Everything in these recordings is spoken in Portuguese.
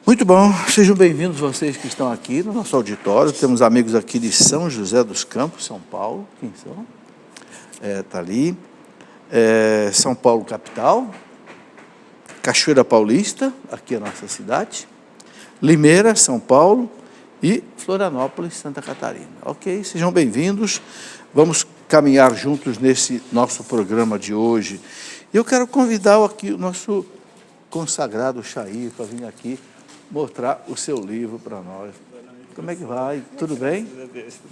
Muito bom, sejam bem-vindos vocês que estão aqui no nosso auditório. Temos amigos aqui de São José dos Campos, São Paulo. Quem são? Está ali. São Paulo, capital. Cachoeira Paulista, aqui é a nossa cidade. Limeira, São Paulo. E Florianópolis, Santa Catarina. Ok, sejam bem-vindos. Vamos caminhar juntos nesse nosso programa de hoje. Eu quero convidar aqui o nosso consagrado Chair para vir aqui mostrar o seu livro para nós. Como é que vai? Tudo bem?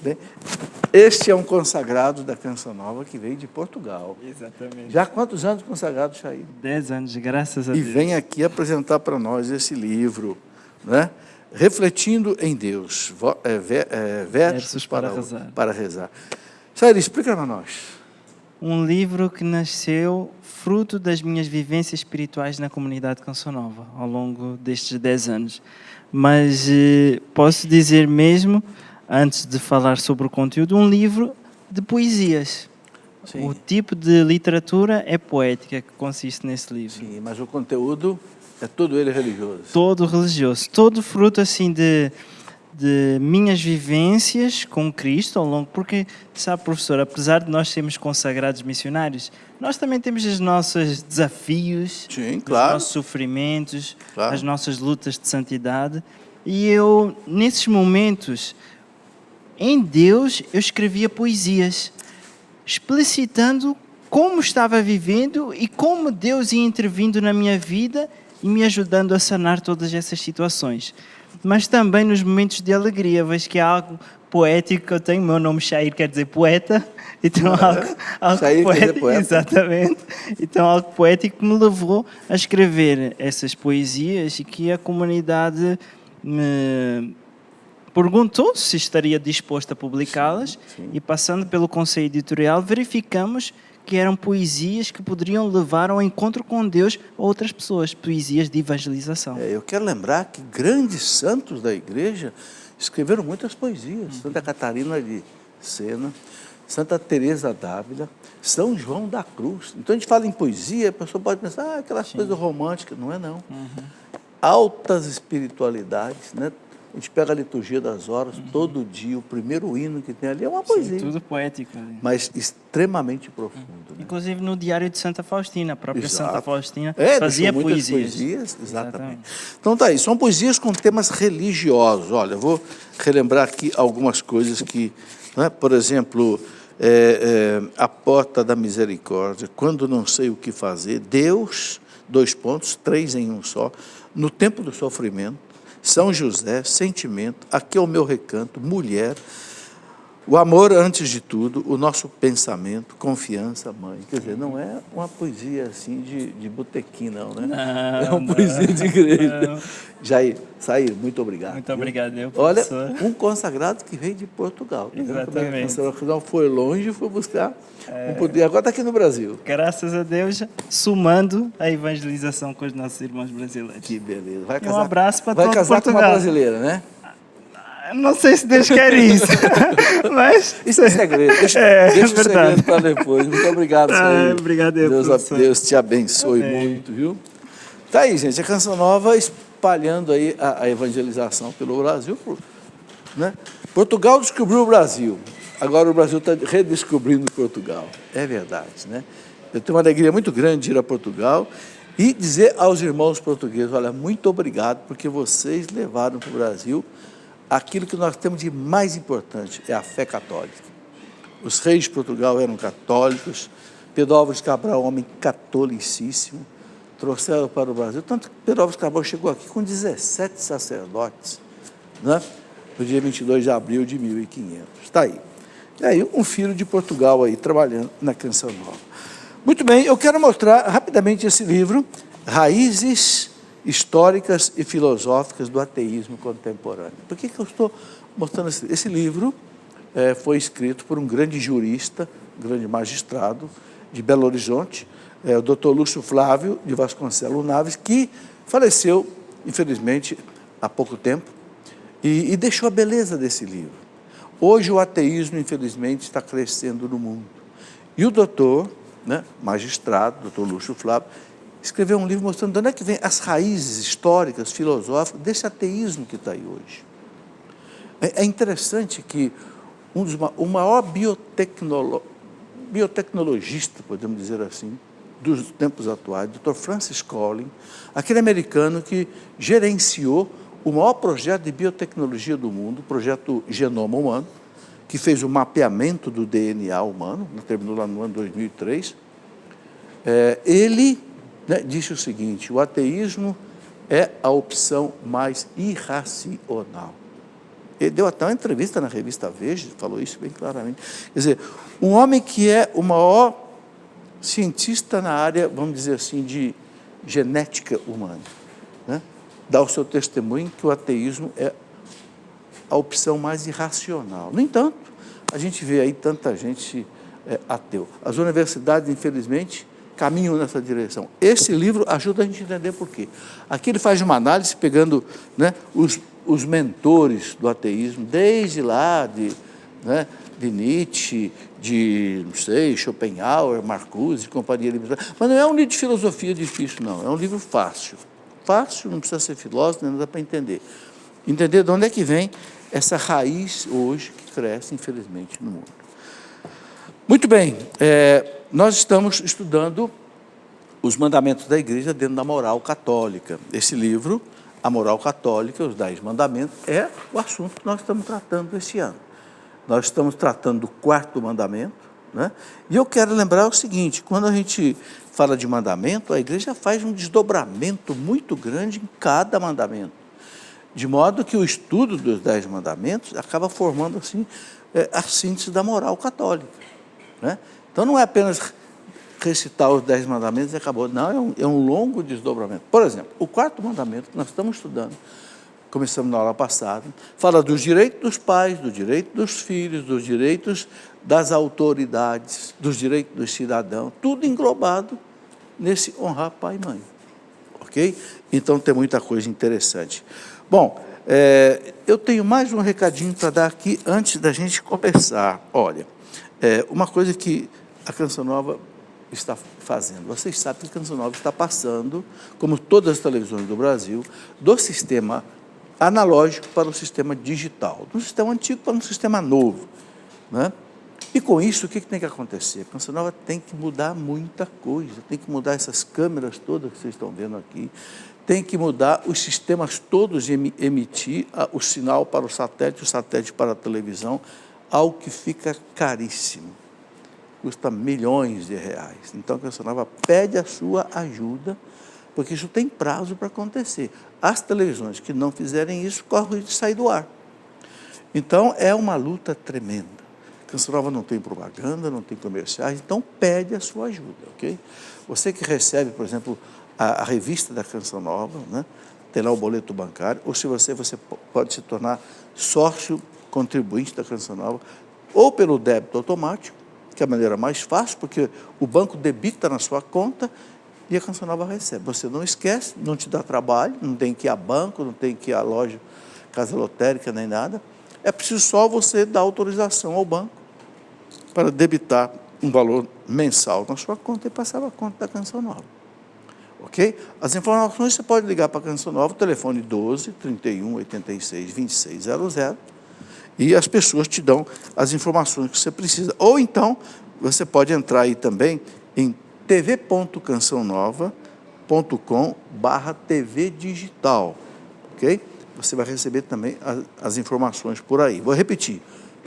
Bem? Este é um consagrado da Canção Nova que veio de Portugal. Exatamente. Já há quantos anos consagrado, Chair? 10 anos, graças a Deus. E vem aqui apresentar para nós esse livro, né? Refletindo em Deus, versos para rezar. Chair, explica para nós. Um livro que nasceu fruto das minhas vivências espirituais na comunidade Canção Nova, ao longo destes 10 anos. Mas posso dizer mesmo, antes de falar sobre o conteúdo, um livro de poesias. Sim. O tipo de literatura é poética que consiste nesse livro. Sim, mas o conteúdo é todo ele religioso. Todo religioso, todo fruto assim de minhas vivências com Cristo ao longo, porque, sabe, professor, apesar de nós sermos consagrados missionários, nós também temos os nossos desafios, sim, claro, os nossos sofrimentos, claro, as nossas lutas de santidade. E eu, nesses momentos, em Deus, eu escrevia poesias, explicitando como estava vivendo e como Deus ia intervindo na minha vida e me ajudando a sanar todas essas situações. Mas também nos momentos de alegria, vejo que há algo poético que eu tenho. Meu nome Chair quer dizer poeta, então algo Chair poético, quer dizer poeta. Exatamente. Então algo poético que me levou a escrever essas poesias e que a comunidade me perguntou se estaria disposto a publicá-las. Sim. E passando pelo conselho editorial verificamos que eram poesias que poderiam levar ao encontro com Deus a outras pessoas, poesias de evangelização. Eu quero lembrar que grandes santos da igreja escreveram muitas poesias. Santa Catarina de Sena, Santa Teresa d'Ávila, São João da Cruz. Então a gente fala em poesia, a pessoa pode pensar, aquelas coisas românticas. Não é não. Altas espiritualidades, né? A gente pega a liturgia das horas, todo dia, o primeiro hino que tem ali é uma poesia. Sim, tudo poético. Mas extremamente profundo. Né? Inclusive no Diário de Santa Faustina, a própria Exato. Santa Faustina fazia poesias. Exatamente. Então tá aí, são poesias com temas religiosos. Olha, eu vou relembrar aqui algumas coisas que, né, por exemplo, A Porta da Misericórdia, Quando Não Sei o Que Fazer, Deus, 3 em um só, No Tempo do Sofrimento, São José, Sentimento, Aqui é o Meu Recanto, Mulher, O Amor Antes de Tudo, O Nosso Pensamento, Confiança, Mãe. Quer dizer, não é uma poesia assim de botequim, não, né? Não, é uma poesia de igreja. Não. Jair, muito obrigado. Muito obrigado, Olha, um consagrado que veio de Portugal. Exatamente. Não foi longe, foi buscar um poder. Agora está aqui no Brasil. Graças a Deus, somando a evangelização com os nossos irmãos brasileiros. Que beleza. Um abraço para todo Portugal. Vai casar com uma brasileira, né? Não sei se Deus quer isso, mas... Isso é segredo, deixa o segredo para depois. Muito obrigado, Senhor. Obrigado, Deus te abençoe muito, viu? Tá aí, gente, a Canção Nova espalhando aí a evangelização pelo Brasil, né? Portugal descobriu o Brasil, agora o Brasil está redescobrindo Portugal. É verdade, né? Eu tenho uma alegria muito grande de ir a Portugal e dizer aos irmãos portugueses, olha, muito obrigado, porque vocês levaram para o Brasil aquilo que nós temos de mais importante, é a fé católica. Os reis de Portugal eram católicos, Pedro Álvares Cabral, homem catolicíssimo, trouxeram para o Brasil, tanto que Pedro Álvares Cabral chegou aqui com 17 sacerdotes, né? No dia 22 de abril de 1500. Está aí. E aí, um filho de Portugal aí, trabalhando na Canção Nova. Muito bem, eu quero mostrar rapidamente esse livro, Raízes Históricas e Filosóficas do Ateísmo Contemporâneo. Por que eu estou mostrando esse livro? Foi escrito por um grande jurista, um grande magistrado de Belo Horizonte, o Dr. Lúcio Flávio de Vasconcelos Naves, que faleceu, infelizmente, há pouco tempo, e deixou a beleza desse livro. Hoje o ateísmo, infelizmente, está crescendo no mundo. E o doutor, né, magistrado, Dr. Lúcio Flávio, escreveu um livro mostrando de onde é que vem as raízes históricas, filosóficas, desse ateísmo que está aí hoje. É interessante que o maior biotecnologista, podemos dizer assim, dos tempos atuais, Dr. Francis Collins, aquele americano que gerenciou o maior projeto de biotecnologia do mundo, o projeto Genoma Humano, que fez o mapeamento do DNA humano, terminou lá no ano 2003, ele, né, disse o seguinte: o ateísmo é a opção mais irracional. Ele deu até uma entrevista na revista Veja, falou isso bem claramente. Quer dizer, um homem que é o maior cientista na área, vamos dizer assim, de genética humana, né, dá o seu testemunho que o ateísmo é a opção mais irracional. No entanto, a gente vê aí tanta gente ateu. As universidades, infelizmente, caminham nessa direção. Esse livro ajuda a gente a entender por quê. Aqui ele faz uma análise pegando, né, os mentores do ateísmo, desde lá de Nietzsche, de, não sei, Schopenhauer, Marcuse, Companhia Limitada. Mas não é um livro de filosofia difícil, não. É um livro fácil. Fácil, não precisa ser filósofo, nem dá para entender. Entender de onde é que vem essa raiz hoje que cresce, infelizmente, no mundo. Muito bem, nós estamos estudando os mandamentos da igreja dentro da moral católica. Esse livro, A Moral Católica, os 10 Mandamentos, é o assunto que nós estamos tratando esse ano. Nós estamos tratando do 4º mandamento, né? E eu quero lembrar o seguinte: quando a gente fala de mandamento, a igreja faz um desdobramento muito grande em cada mandamento, de modo que o estudo dos 10 mandamentos acaba formando assim a síntese da moral católica, né? Então não é apenas recitar os 10 mandamentos e acabou, não, é um longo desdobramento. Por exemplo, o 4º mandamento que nós estamos estudando, começamos na aula passada, fala dos direitos dos pais, do direito dos filhos, dos direitos das autoridades, dos direitos dos cidadãos, tudo englobado nesse honrar pai e mãe, ok? Então tem muita coisa interessante. Bom, eu tenho mais um recadinho para dar aqui antes da gente começar. Olha, uma coisa que a Canção Nova está fazendo. Vocês sabem que a Canção Nova está passando, como todas as televisões do Brasil, do sistema analógico para o sistema digital, do sistema antigo para um sistema novo, né? E com isso, o que tem que acontecer? A Canção Nova tem que mudar muita coisa, tem que mudar essas câmeras todas que vocês estão vendo aqui, tem que mudar os sistemas todos de emitir o sinal para o satélite para a televisão, algo que fica caríssimo, custa milhões de reais. Então a Canção Nova pede a sua ajuda, porque isso tem prazo para acontecer. As televisões que não fizerem isso, correm o risco de sair do ar. Então é uma luta tremenda. A Canção Nova não tem propaganda, não tem comerciais, então pede a sua ajuda, ok? Você que recebe, por exemplo, a revista da Canção Nova, né? Tem lá o boleto bancário, ou se você pode se tornar sócio contribuinte da Canção Nova, ou pelo débito automático, que é a maneira mais fácil, porque o banco debita na sua conta e a Canção Nova recebe. Você não esquece, não te dá trabalho, não tem que ir a banco, não tem que ir à loja, casa lotérica, nem nada. É preciso só você dar autorização ao banco para debitar um valor mensal na sua conta e passar a conta da Canção Nova. Ok? As informações você pode ligar para a Canção Nova, telefone 12 31 86 2600, e as pessoas te dão as informações que você precisa. Ou então, você pode entrar aí também em tv.cançãonova.com/TV digital, ok? Você vai receber também as informações por aí. Vou repetir,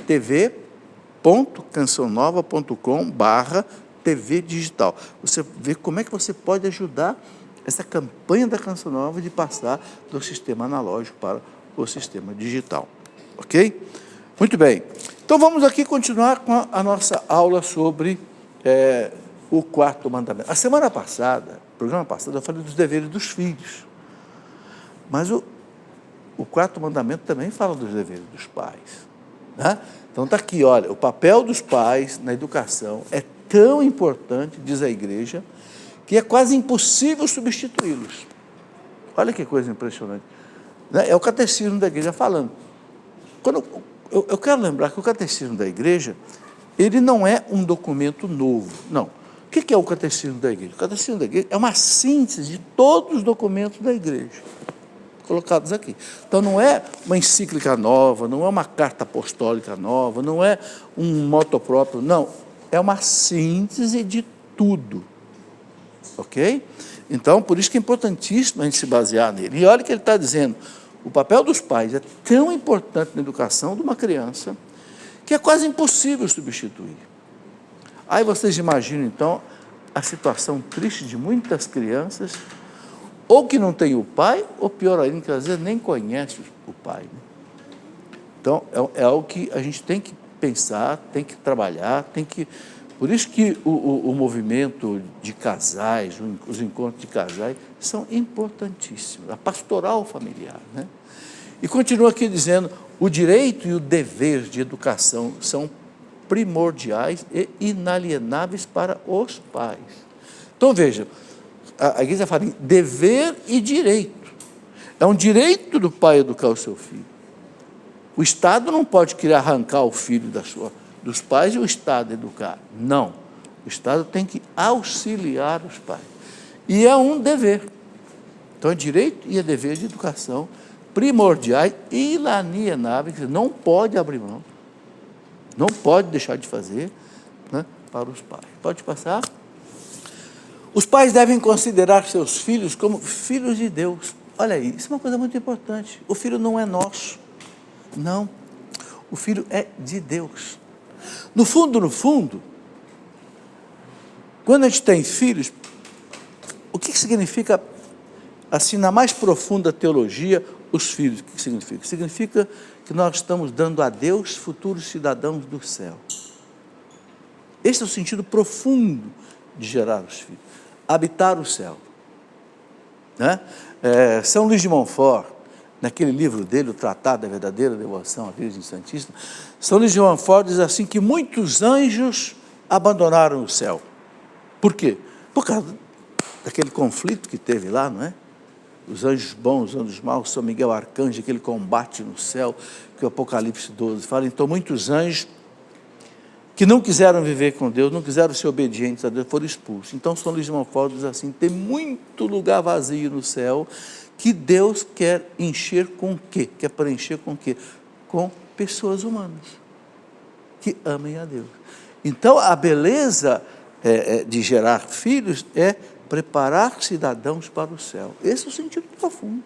tv.cançãonova.com/TV digital. Você vê como é que você pode ajudar essa campanha da Canção Nova de passar do sistema analógico para o sistema digital, ok? Muito bem. Então vamos aqui continuar com a nossa aula sobre o 4º mandamento. A semana passada, no programa passado, eu falei dos deveres dos filhos. Mas o 4º mandamento também fala dos deveres dos pais, né? Então está aqui, olha, o papel dos pais na educação é tão importante, diz a igreja, que é quase impossível substituí-los. Olha que coisa impressionante. É o catecismo da igreja falando. Eu quero lembrar que o catecismo da igreja, ele não é um documento novo, não. O que é o catecismo da igreja? O catecismo da igreja é uma síntese de todos os documentos da igreja, colocados aqui. Então, não é uma encíclica nova, não é uma carta apostólica nova, não é um moto próprio, não. É uma síntese de tudo. Ok? Então, por isso que é importantíssimo a gente se basear nele. E olha o que ele está dizendo. O papel dos pais é tão importante na educação de uma criança que é quase impossível substituir. Aí vocês imaginam, então, a situação triste de muitas crianças, ou que não tem o pai, ou pior ainda, que às vezes nem conhece o pai. Né? Então, é algo que a gente tem que pensar, tem que trabalhar, tem que... Por isso que o movimento de casais, os encontros de casais, são importantíssimos, a pastoral familiar. Né? E continua aqui dizendo, o direito e o dever de educação são primordiais e inalienáveis para os pais. Então, veja, a igreja fala em dever e direito. É um direito do pai educar o seu filho. O Estado não pode querer arrancar o filho dos pais e o Estado educar. Não. O Estado tem que auxiliar os pais. E é um dever. Então, é direito e é dever de educação primordiais e inalienáveis, que não pode abrir mão, não pode deixar de fazer, né, para os pais. Pode passar? Os pais devem considerar seus filhos como filhos de Deus. Olha aí, isso é uma coisa muito importante. O filho não é nosso. Não. O filho é de Deus. No fundo, quando a gente tem filhos, o que significa, assim, na mais profunda teologia, os filhos? O que significa? Significa que nós estamos dando a Deus futuros cidadãos do céu. Esse é o sentido profundo de gerar os filhos. Habitar o céu. Né? São Luís de Montfort, naquele livro dele, o Tratado da Verdadeira Devoção à Virgem Santíssima, São Luís de Montfort diz assim que muitos anjos abandonaram o céu. Por quê? Por causa daquele conflito que teve lá, não é? Os anjos bons, os anjos maus, São Miguel Arcanjo, aquele combate no céu, que o Apocalipse 12 fala. Então, muitos anjos que não quiseram viver com Deus, não quiseram ser obedientes a Deus, foram expulsos. Então, São Luís de Montfort diz assim, tem muito lugar vazio no céu, que Deus quer encher com o quê? Quer preencher com o quê? Com pessoas humanas, que amem a Deus. Então, a beleza de gerar filhos é preparar cidadãos para o céu. Esse é o sentido profundo.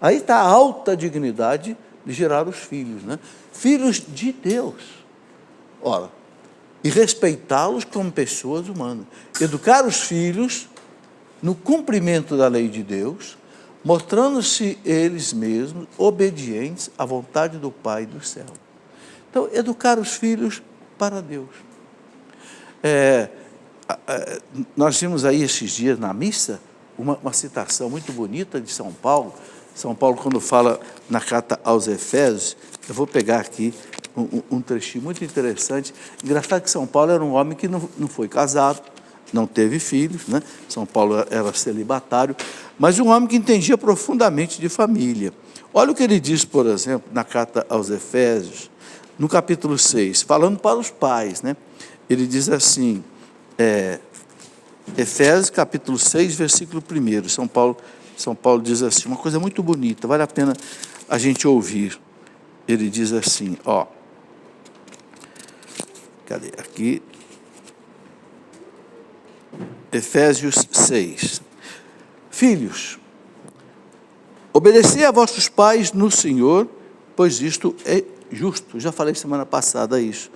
Aí está a alta dignidade de gerar os filhos, né? Filhos de Deus. Ora, e respeitá-los como pessoas humanas. Educar os filhos no cumprimento da lei de Deus, mostrando-se eles mesmos obedientes à vontade do Pai do céu. Então, educar os filhos para Deus. Nós vimos aí esses dias na missa uma citação muito bonita de São Paulo. São Paulo, quando fala na carta aos Efésios, eu vou pegar aqui um trechinho muito interessante. Engraçado que São Paulo era um homem que não foi casado, não teve filhos, né? São Paulo era celibatário, mas um homem que entendia profundamente de família. Olha o que ele diz, por exemplo, na carta aos Efésios, no capítulo 6, falando para os pais, né? Ele diz assim, Efésios capítulo 6, versículo 1, São Paulo diz assim, uma coisa muito bonita, vale a pena a gente ouvir. Ele diz assim, cadê? Aqui, Efésios 6. Filhos, obedecei a vossos pais no Senhor, pois isto é justo. Já falei semana passada isso.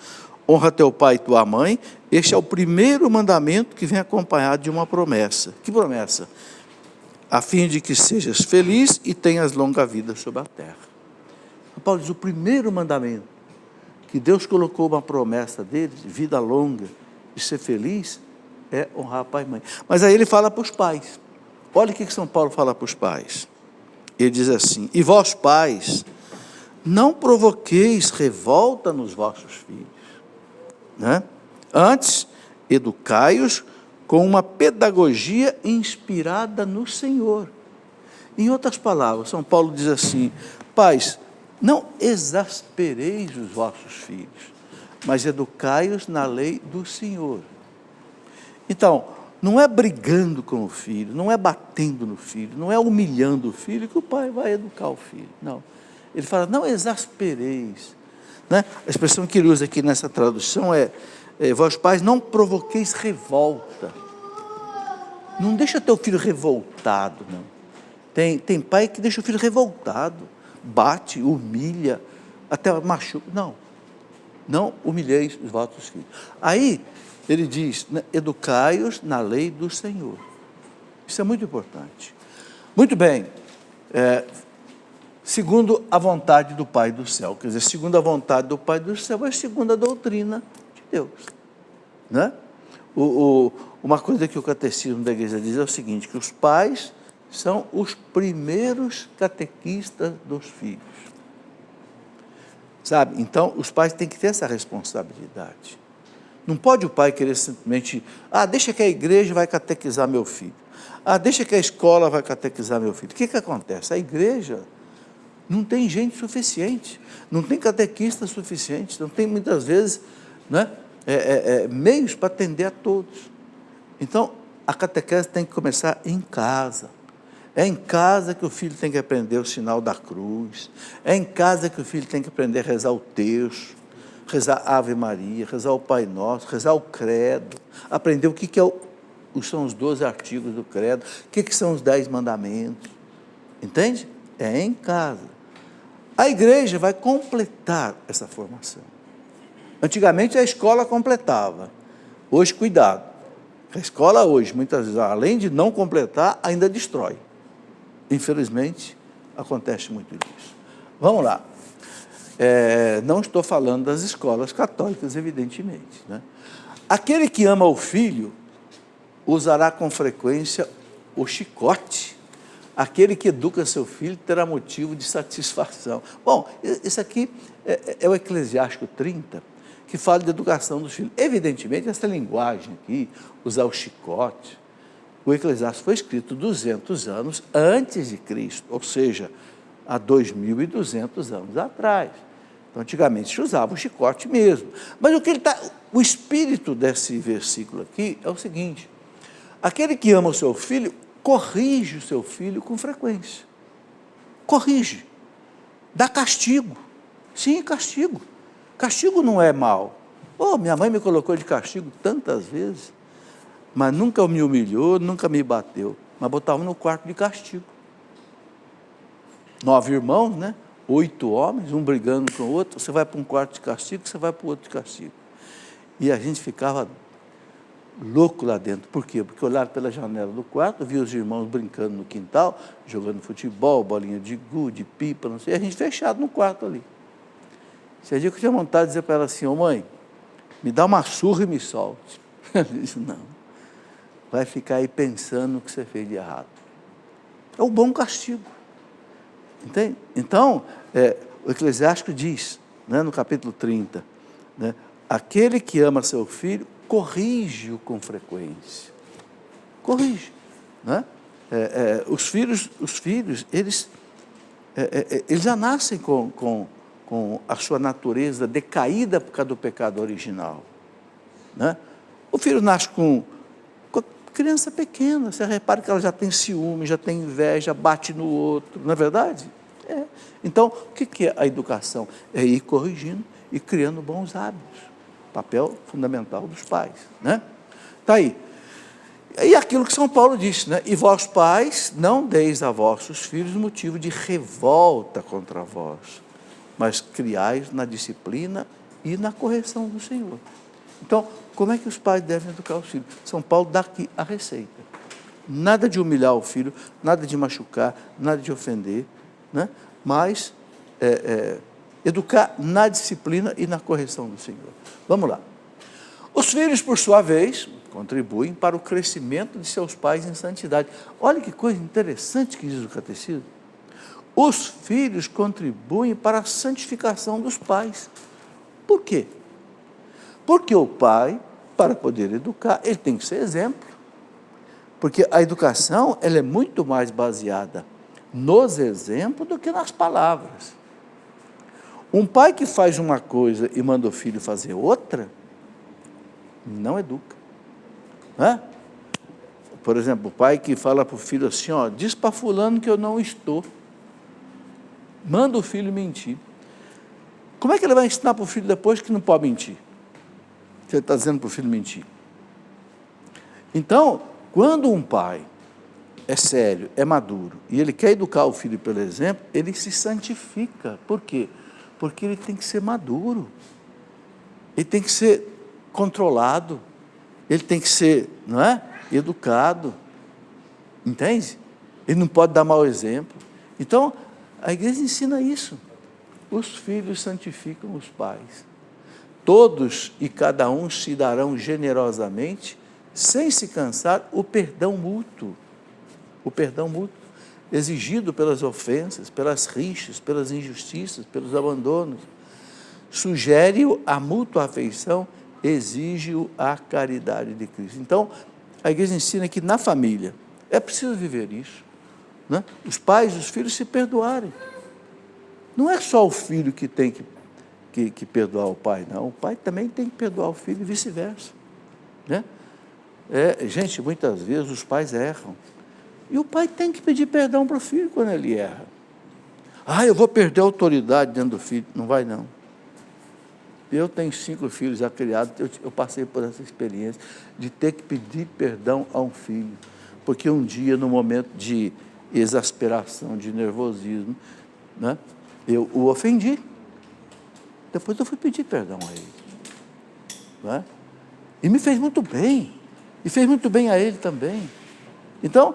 Honra teu pai e tua mãe. Este é o primeiro mandamento que vem acompanhado de uma promessa. Que promessa? A fim de que sejas feliz e tenhas longa vida sobre a terra. Paulo diz, o primeiro mandamento, que Deus colocou uma promessa dele, de vida longa, de ser feliz, é honrar pai e mãe. Mas aí ele fala para os pais. Olha o que São Paulo fala para os pais. Ele diz assim, e vós pais, não provoqueis revolta nos vossos filhos, né? Antes, educai-os com uma pedagogia inspirada no Senhor. Em outras palavras, São Paulo diz assim, pais, não exaspereis os vossos filhos, mas educai-os na lei do Senhor. Então, não é brigando com o filho, não é batendo no filho, não é humilhando o filho que o pai vai educar o filho. Não. Ele fala, não exaspereis. Né? A expressão que ele usa aqui nessa tradução é vós pais, não provoqueis revolta. Não deixa teu filho revoltado, não. Tem pai que deixa o filho revoltado, bate, humilha, até machuca. Não humilheis os vossos filhos. Aí, ele diz, né, educai-os na lei do Senhor. Isso é muito importante. Muito bem, segundo a vontade do Pai do céu. Quer dizer, segundo a vontade do Pai do céu é segundo a doutrina de Deus. Né? Uma coisa que o catecismo da igreja diz é o seguinte, que os pais são os primeiros catequistas dos filhos. Sabe? Então, os pais têm que ter essa responsabilidade. Não pode o pai querer simplesmente, deixa que a igreja vai catequizar meu filho. Deixa que a escola vai catequizar meu filho. O que acontece? A igreja não tem gente suficiente, não tem catequista suficiente, não tem muitas vezes, né, meios para atender a todos. Então, a catequese tem que começar em casa. É em casa que o filho tem que aprender o sinal da cruz. É em casa que o filho tem que aprender a rezar o terço, rezar a Ave Maria, rezar o Pai Nosso, rezar o credo, aprender o que são os 12 artigos do credo, o que são os 10 mandamentos. Entende? É em casa. A igreja vai completar essa formação. Antigamente a escola completava. Hoje, cuidado. A escola hoje, muitas vezes, além de não completar, ainda destrói. Infelizmente, acontece muito disso. Vamos lá. Não estou falando das escolas católicas, evidentemente. Né? Aquele que ama o filho usará com frequência o chicote. Aquele que educa seu filho terá motivo de satisfação. Bom, isso aqui é o Eclesiástico 30, que fala de educação dos filhos. Evidentemente, essa linguagem aqui, usar o chicote, o Eclesiástico foi escrito 200 anos antes de Cristo, ou seja, há 2.200 anos atrás. Então, antigamente se usava o chicote mesmo. Mas o espírito desse versículo aqui é o seguinte: aquele que ama o seu filho, corrige o seu filho com frequência. Corrige. Dá castigo. Sim, castigo. Castigo não é mal. Minha mãe me colocou de castigo tantas vezes, mas nunca me humilhou, nunca me bateu, mas botava no quarto de castigo. 9 irmãos, né? 8 homens, um brigando com o outro, você vai para um quarto de castigo, você vai para o outro de castigo. E a gente ficava louco lá dentro. Por quê? Porque olhava pela janela do quarto, via os irmãos brincando no quintal, jogando futebol, bolinha de gude, pipa, não sei, e a gente fechado no quarto ali. Tinha dia que eu tinha vontade de dizer para ela assim: mãe, me dá uma surra e me solte. Ela disse: não, vai ficar aí pensando no que você fez de errado. É o bom castigo. Entende? Então, o Eclesiástico diz, né, no capítulo 30, né, aquele que ama seu filho, corrige-o com frequência. Corrige. Né? Os filhos, eles já nascem com a sua natureza decaída por causa do pecado original. Né? O filho nasce com criança pequena, você repara que ela já tem ciúme, já tem inveja, bate no outro, não é verdade? Então, o que é a educação? É ir corrigindo e criando bons hábitos. Papel fundamental dos pais. Né? Está aí. E aquilo que São Paulo disse, né? E vós pais, não deis a vossos filhos motivo de revolta contra vós, mas criais na disciplina e na correção do Senhor. Então, como é que os pais devem educar os filhos? São Paulo dá aqui a receita. Nada de humilhar o filho, nada de machucar, nada de ofender, né? Mas educar na disciplina e na correção do Senhor. Vamos lá. Os filhos, por sua vez, contribuem para o crescimento de seus pais em santidade. Olha que coisa interessante que diz o catecismo. Os filhos contribuem para a santificação dos pais. Por quê? Porque o pai, para poder educar, ele tem que ser exemplo. Porque a educação, ela é muito mais baseada nos exemplos do que nas palavras. Um pai que faz uma coisa e manda o filho fazer outra, não educa. né? Por exemplo, o pai que fala para o filho assim, ó, diz para fulano que eu não estou. Manda o filho mentir. Como é que ele vai ensinar para o filho depois que não pode mentir? Se ele está dizendo para o filho mentir. Então, quando um pai é sério, é maduro, e ele quer educar o filho pelo exemplo, ele se santifica. Por quê? Porque ele tem que ser maduro. Ele tem que ser controlado. Ele tem que ser, não é? Educado. Entende? Ele não pode dar mau exemplo. Então, a igreja ensina isso. Os filhos santificam os pais. Todos e cada um se darão generosamente, sem se cansar, o perdão mútuo. O perdão mútuo, exigido pelas ofensas, pelas rixas, pelas injustiças, pelos abandonos. Sugere-o a mútua afeição, exige-o a caridade de Cristo. Então, a igreja ensina que na família é preciso viver isso, né? Os pais e os filhos se perdoarem. Não é só o filho que tem que perdoar o pai, não. O pai também tem que perdoar o filho e vice-versa, né? Gente, muitas vezes os pais erram. E o pai tem que pedir perdão para o filho quando ele erra. Eu vou perder a autoridade dentro do filho. Não vai, não. Eu tenho 5 filhos já criados, eu passei por essa experiência de ter que pedir perdão a um filho. Porque um dia, no momento de exasperação, de nervosismo, né, eu o ofendi. Depois eu fui pedir perdão a ele. Né? E me fez muito bem. E fez muito bem a ele também. Então,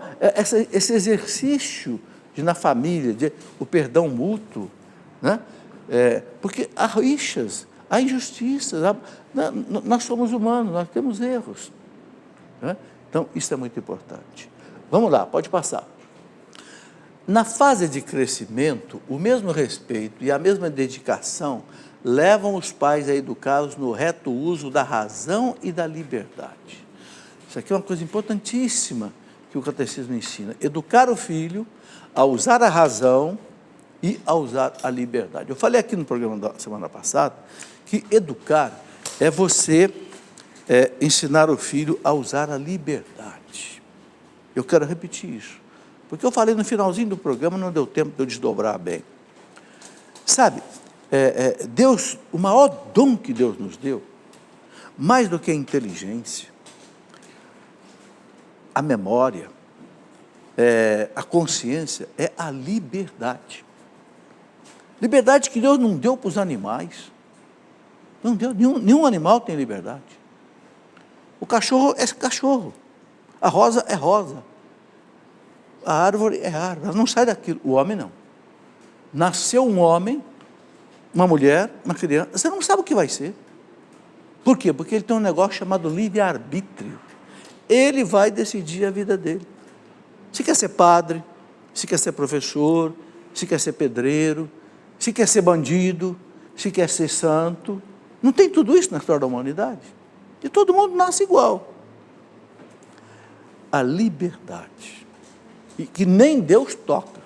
esse exercício na família, o perdão mútuo, né? Porque há rixas, há injustiças, nós somos humanos, nós temos erros. Né? Então, isso é muito importante. Vamos lá, pode passar. Na fase de crescimento, o mesmo respeito e a mesma dedicação levam os pais a educá-los no reto uso da razão e da liberdade. Isso aqui é uma coisa importantíssima que o catecismo ensina. Educar o filho a usar a razão e a usar a liberdade. Eu falei aqui no programa da semana passada que educar é você ensinar o filho a usar a liberdade. Eu quero repetir isso, porque eu falei no finalzinho do programa, não deu tempo de eu desdobrar bem. Sabe, Deus, o maior dom que Deus nos deu, mais do que a inteligência, a memória, a consciência, é a liberdade. Liberdade que Deus não deu para os animais. Não deu, nenhum animal tem liberdade. O cachorro é cachorro, a rosa é rosa, a árvore é árvore, ela não sai daquilo. O homem não. Nasceu um homem, uma mulher, uma criança, você não sabe o que vai ser. Por quê? Porque ele tem um negócio chamado livre-arbítrio. Ele vai decidir a vida dele. Se quer ser padre, se quer ser professor, se quer ser pedreiro, se quer ser bandido, se quer ser santo. Não tem tudo isso na história da humanidade. E todo mundo nasce igual. A liberdade, e que nem Deus toca.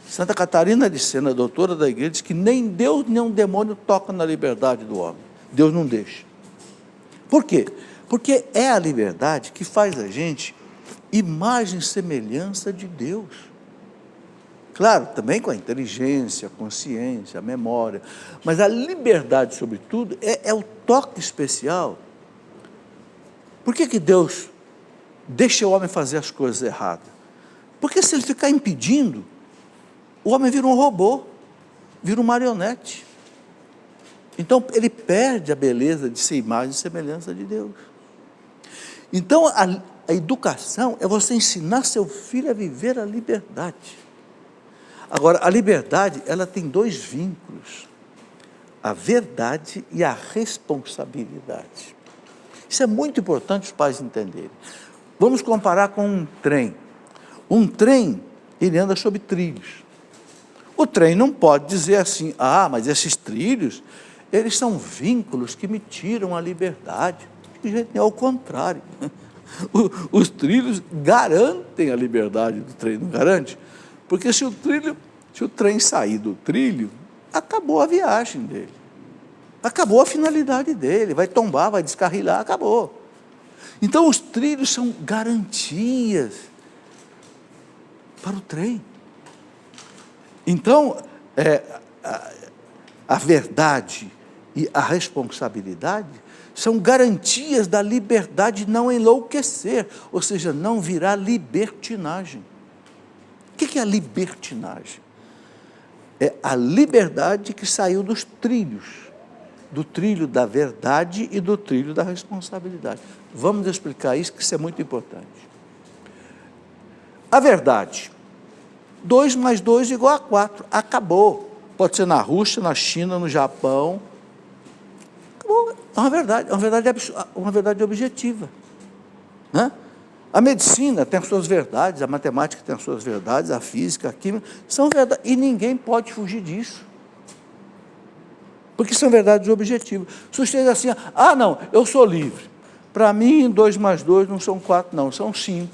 Santa Catarina de Sena, doutora da igreja, diz que nem Deus nem um demônio toca na liberdade do homem. Deus não deixa. Por quê? Porque é a liberdade que faz a gente imagem e semelhança de Deus. Claro, também com a inteligência, a consciência, a memória, mas a liberdade, sobretudo, é o toque especial. Por que Deus deixa o homem fazer as coisas erradas? Porque se ele ficar impedindo, o homem vira um robô, vira um marionete. Então, ele perde a beleza de ser imagem e semelhança de Deus. Então, a educação é você ensinar seu filho a viver a liberdade. Agora, a liberdade, ela tem 2 vínculos: a verdade e a responsabilidade. Isso é muito importante os pais entenderem. Vamos comparar com um trem. Um trem, ele anda sobre trilhos. O trem não pode dizer assim: mas esses trilhos, eles são vínculos que me tiram a liberdade. De jeito nenhum, ao contrário. Os trilhos garantem a liberdade do trem, não garante? Porque se o trem sair do trilho, acabou a viagem dele. Acabou a finalidade dele, vai tombar, vai descarrilar, acabou. Então, os trilhos são garantias para o trem. Então, a verdade e a responsabilidade são garantias da liberdade de não enlouquecer, ou seja, não virar libertinagem. O que é a libertinagem? É a liberdade que saiu dos trilhos, do trilho da verdade e do trilho da responsabilidade. Vamos explicar isso, que isso é muito importante. A verdade, 2 mais 2 igual a 4, acabou. Pode ser na Rússia, na China, no Japão. Acabou. É uma verdade objetiva. Né? A medicina tem as suas verdades, a matemática tem as suas verdades, a física, a química, são verdades, e ninguém pode fugir disso. Porque são verdades objetivas. Se você diz assim, não, eu sou livre. Para mim, 2 mais 2 não são 4, não, são 5.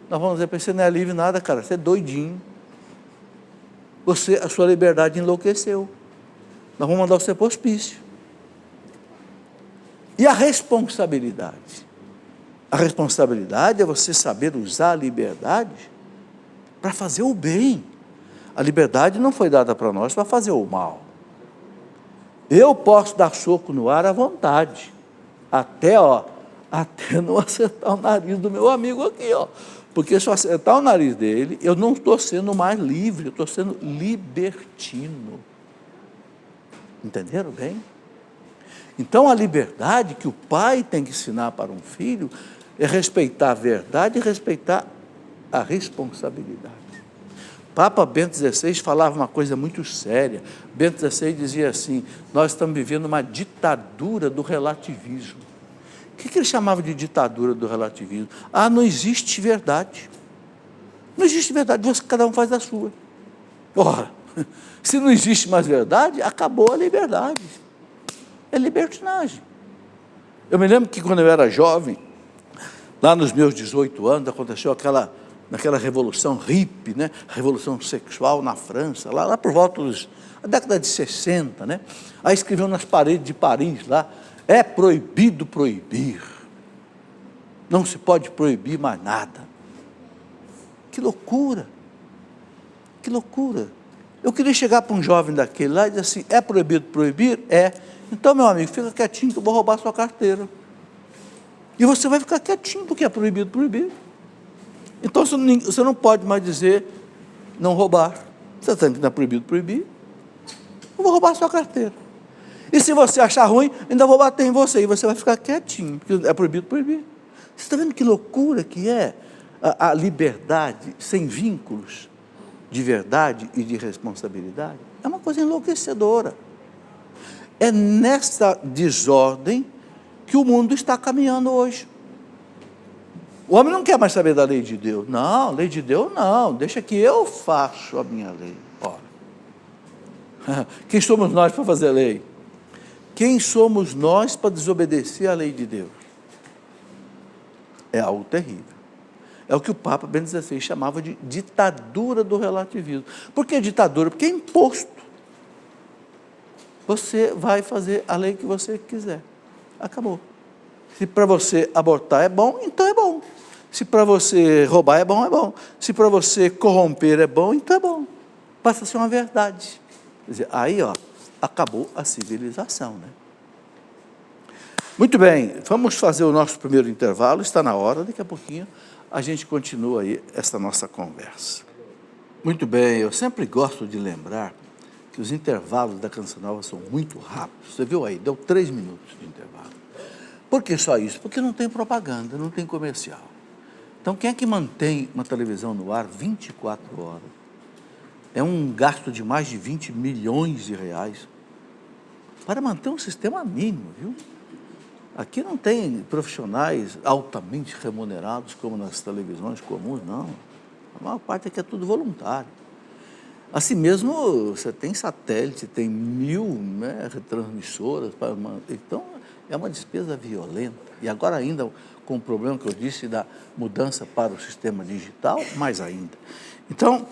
Nós vamos dizer, você não é livre nada, cara, você é doidinho. A sua liberdade enlouqueceu. Nós vamos mandar você para o hospício. E a responsabilidade? A responsabilidade é você saber usar a liberdade para fazer o bem. A liberdade não foi dada para nós para fazer o mal. Eu posso dar soco no ar à vontade, até não acertar o nariz do meu amigo aqui, porque se eu acertar o nariz dele, eu não estou sendo mais livre, eu estou sendo libertino. Entenderam bem? Então, a liberdade que o pai tem que ensinar para um filho é respeitar a verdade e respeitar a responsabilidade. Papa Bento XVI falava uma coisa muito séria. Bento XVI dizia assim, nós estamos vivendo uma ditadura do relativismo. O que ele chamava de ditadura do relativismo? Não existe verdade. Não existe verdade, cada um faz a sua. Ora, se não existe mais verdade, acabou a liberdade. É libertinagem. Eu me lembro que quando eu era jovem, lá nos meus 18 anos, aconteceu naquela revolução hippie, né? Revolução sexual na França, lá por volta da década de 60, né? Aí escreviam nas paredes de Paris, lá, é proibido proibir. Não se pode proibir mais nada. Que loucura! Que loucura! Eu queria chegar para um jovem daquele lá e dizer assim, é proibido proibir? É. Então, meu amigo, fica quietinho que eu vou roubar a sua carteira. E você vai ficar quietinho, porque é proibido proibir. Então, você não pode mais dizer não roubar. Você sabe que não é proibido proibir. Eu vou roubar a sua carteira. E se você achar ruim, ainda vou bater em você. E você vai ficar quietinho, porque é proibido proibir. Você está vendo que loucura que é a liberdade sem vínculos de verdade e de responsabilidade? É uma coisa enlouquecedora. É nessa desordem que o mundo está caminhando hoje. O homem não quer mais saber da lei de Deus. Não, lei de Deus não, deixa que eu faço a minha lei. Ora, quem somos nós para fazer a lei? Quem somos nós para desobedecer a lei de Deus? É algo terrível. É o que o Papa Bento XVI chamava de ditadura do relativismo. Por que ditadura? Porque é imposto. Você vai fazer a lei que você quiser. Acabou. Se para você abortar é bom, então é bom. Se para você roubar é bom, é bom. Se para você corromper é bom, então é bom. Passa a ser uma verdade. Quer dizer, aí, acabou a civilização, né? Muito bem, vamos fazer o nosso primeiro intervalo, está na hora, daqui a pouquinho a gente continua aí essa nossa conversa. Muito bem, eu sempre gosto de lembrar que os intervalos da Canção Nova são muito rápidos. Você viu aí, deu 3 minutos de intervalo. Por que só isso? Porque não tem propaganda, não tem comercial. Então, quem é que mantém uma televisão no ar 24 horas? É um gasto de mais de 20 milhões de reais para manter um sistema mínimo, viu? Aqui não tem profissionais altamente remunerados como nas televisões comuns, não. A maior parte aqui é tudo voluntário. Assim mesmo, você tem satélite, tem 1000 retransmissoras, então é uma despesa violenta. E agora ainda com o problema que eu disse da mudança para o sistema digital, mais ainda. Então,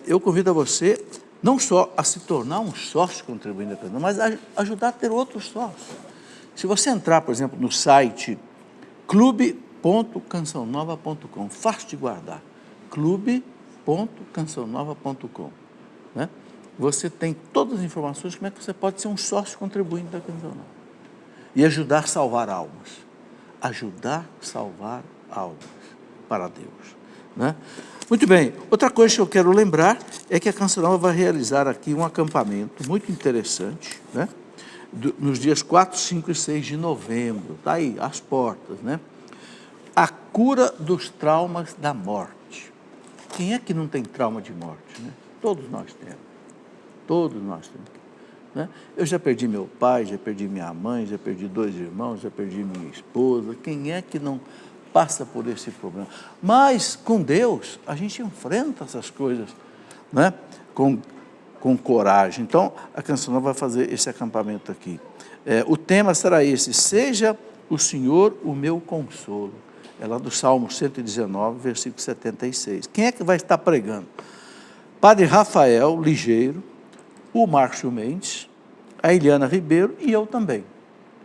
eu convido a você não só a se tornar um sócio contribuinte independente, mas a ajudar a ter outros sócios. Se você entrar, por exemplo, no site clube.cançãonova.com, fácil de guardar, clube.cançãonova.com, né? Você tem todas as informações, como é que você pode ser um sócio contribuinte da Canção Nova e ajudar a salvar almas, para Deus, né? Muito bem, outra coisa que eu quero lembrar é que a Canção Nova vai realizar aqui um acampamento muito interessante, né? Nos dias 4, 5 e 6 de novembro, está aí, às portas, né? A cura dos traumas da morte. Quem é que não tem trauma de morte, né? Todos nós temos, né? Eu já perdi meu pai, já perdi minha mãe, já perdi 2 irmãos, já perdi minha esposa. Quem é que não passa por esse problema? Mas com Deus a gente enfrenta essas coisas, né? Com coragem. Então a Canção Nova vai fazer esse acampamento aqui. O tema será esse: seja o Senhor o meu consolo. É lá do Salmo 119, versículo 76. Quem é que vai estar pregando? Padre Rafael Ligeiro, o Márcio Mendes, a Eliana Ribeiro e eu também.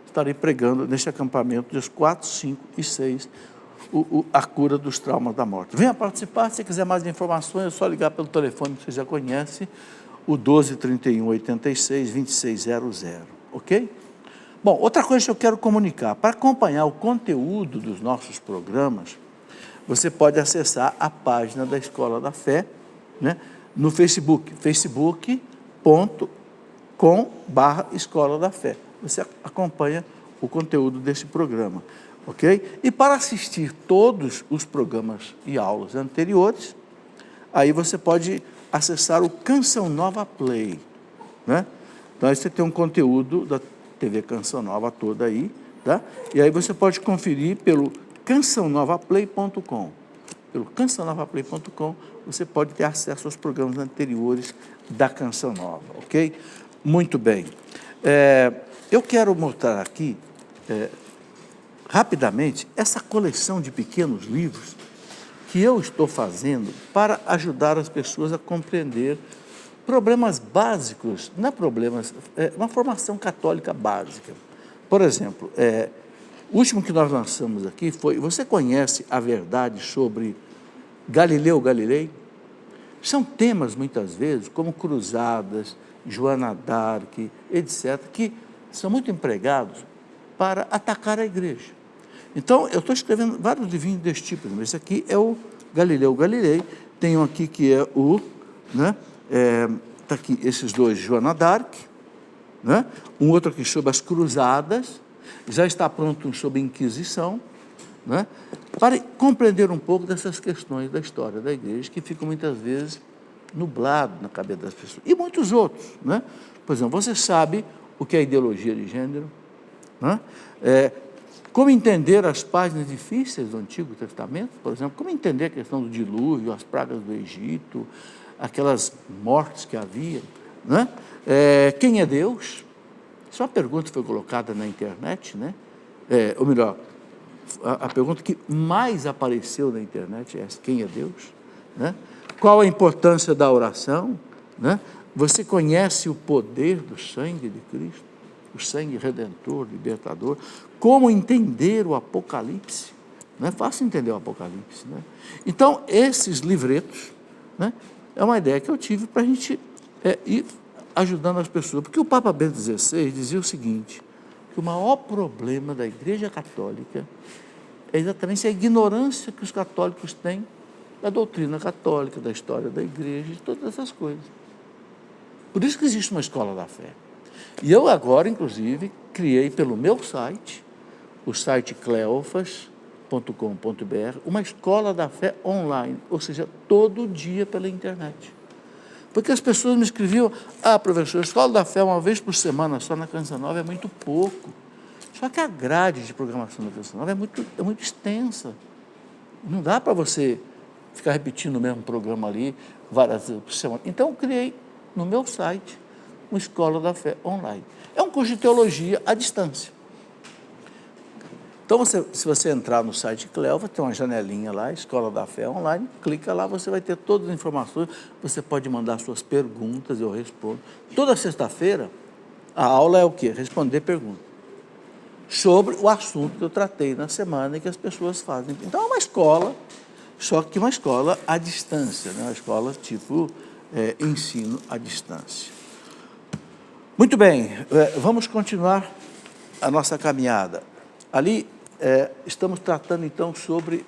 Estarei pregando neste acampamento dias 4, 5 e 6, a cura dos traumas da morte. Venha participar. Se quiser mais informações, é só ligar pelo telefone que você já conhece, o 12 31 86 2600, ok? Bom, outra coisa que eu quero comunicar: para acompanhar o conteúdo dos nossos programas, você pode acessar a página da Escola da Fé, né, no Facebook, facebook.com/Escola da Fé. Você acompanha o conteúdo desse programa, ok? E para assistir todos os programas e aulas anteriores, aí você pode acessar o Canção Nova Play, né? Então aí você tem um conteúdo da TV Canção Nova toda aí, tá? E aí você pode conferir pelo cançãonovaplay.com. Pelo cançãonovaplay.com você pode ter acesso aos programas anteriores da Canção Nova, ok? Muito bem. Eu quero mostrar aqui, rapidamente, essa coleção de pequenos livros que eu estou fazendo para ajudar as pessoas a compreender problemas básicos, não é problemas, uma formação católica básica. Por exemplo, o último que nós lançamos aqui foi: você conhece a verdade sobre Galileu Galilei? São temas, muitas vezes, como cruzadas, Joana d'Arc, etc., que são muito empregados para atacar a igreja. Então, eu estou escrevendo vários livrinhos desse tipo. Esse aqui é o Galileu Galilei. Tem um aqui que é o... né? Está aqui esses dois, Joana d'Arc, né? Um outro aqui sobre as cruzadas. Já está pronto um sobre a Inquisição, né? Para compreender um pouco dessas questões da história da igreja, que ficam muitas vezes nublado na cabeça das pessoas. E muitos outros, né? Por exemplo, você sabe o que é ideologia de gênero, né? Como entender as páginas difíceis do Antigo Testamento, por exemplo, como entender a questão do dilúvio, as pragas do Egito, aquelas mortes que havia, né? Quem é Deus? Isso é uma pergunta que foi colocada na internet, né? Ou melhor, a pergunta que mais apareceu na internet é essa: quem é Deus? Né? Qual a importância da oração? Né? Você conhece o poder do sangue de Cristo? O sangue redentor, libertador? Como entender o Apocalipse? Não é fácil entender o Apocalipse, né? Então, esses livretos, né, é uma ideia que eu tive para a gente ir ajudando as pessoas. Porque o Papa Bento XVI dizia o seguinte, que o maior problema da Igreja Católica é exatamente a ignorância que os católicos têm da doutrina católica, da história da Igreja, de todas essas coisas. Por isso que existe uma Escola da Fé. E eu agora, inclusive, criei pelo meu site, o site cleofas.com.br, uma Escola da Fé online, ou seja, todo dia pela internet. Porque as pessoas me escreviam: professor, a Escola da Fé uma vez por semana só na Canção Nova é muito pouco. Só que a grade de programação da Canção Nova é muito extensa. Não dá para você ficar repetindo o mesmo programa ali várias vezes por semana. Então, eu criei no meu site uma Escola da Fé online. É um curso de teologia à distância. Então, se você entrar no site Cleofas, tem uma janelinha lá, Escola da Fé Online, clica lá, você vai ter todas as informações, você pode mandar suas perguntas, eu respondo. Toda sexta-feira, a aula é o quê? Responder perguntas. sobre o assunto que eu tratei na semana e que as pessoas fazem. Então, é uma escola, só que uma escola à distância, né? Uma escola tipo ensino à distância. Muito bem, vamos continuar a nossa caminhada. Ali, estamos tratando, então, sobre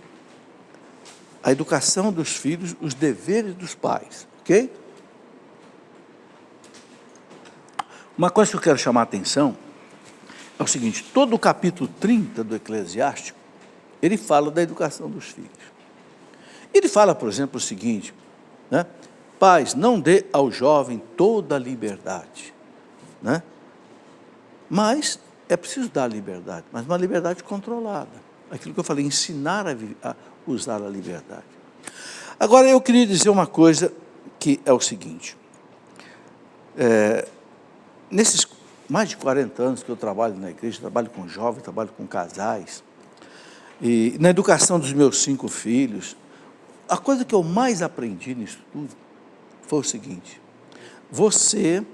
a educação dos filhos, os deveres dos pais, ok? Uma coisa que eu quero chamar a atenção é o seguinte: todo o capítulo 30 do Eclesiástico, ele fala da educação dos filhos. Ele fala, por exemplo, o seguinte, né? Pais, não dê ao jovem toda a liberdade, né? Mas é preciso dar liberdade, mas uma liberdade controlada. Aquilo que eu falei, ensinar a usar a liberdade. Agora, eu queria dizer uma coisa que é o seguinte. Nesses mais de 40 anos que eu trabalho na igreja, trabalho com jovens, trabalho com casais, e na educação dos meus 5 filhos, a coisa que eu mais aprendi nisso tudo foi o seguinte: você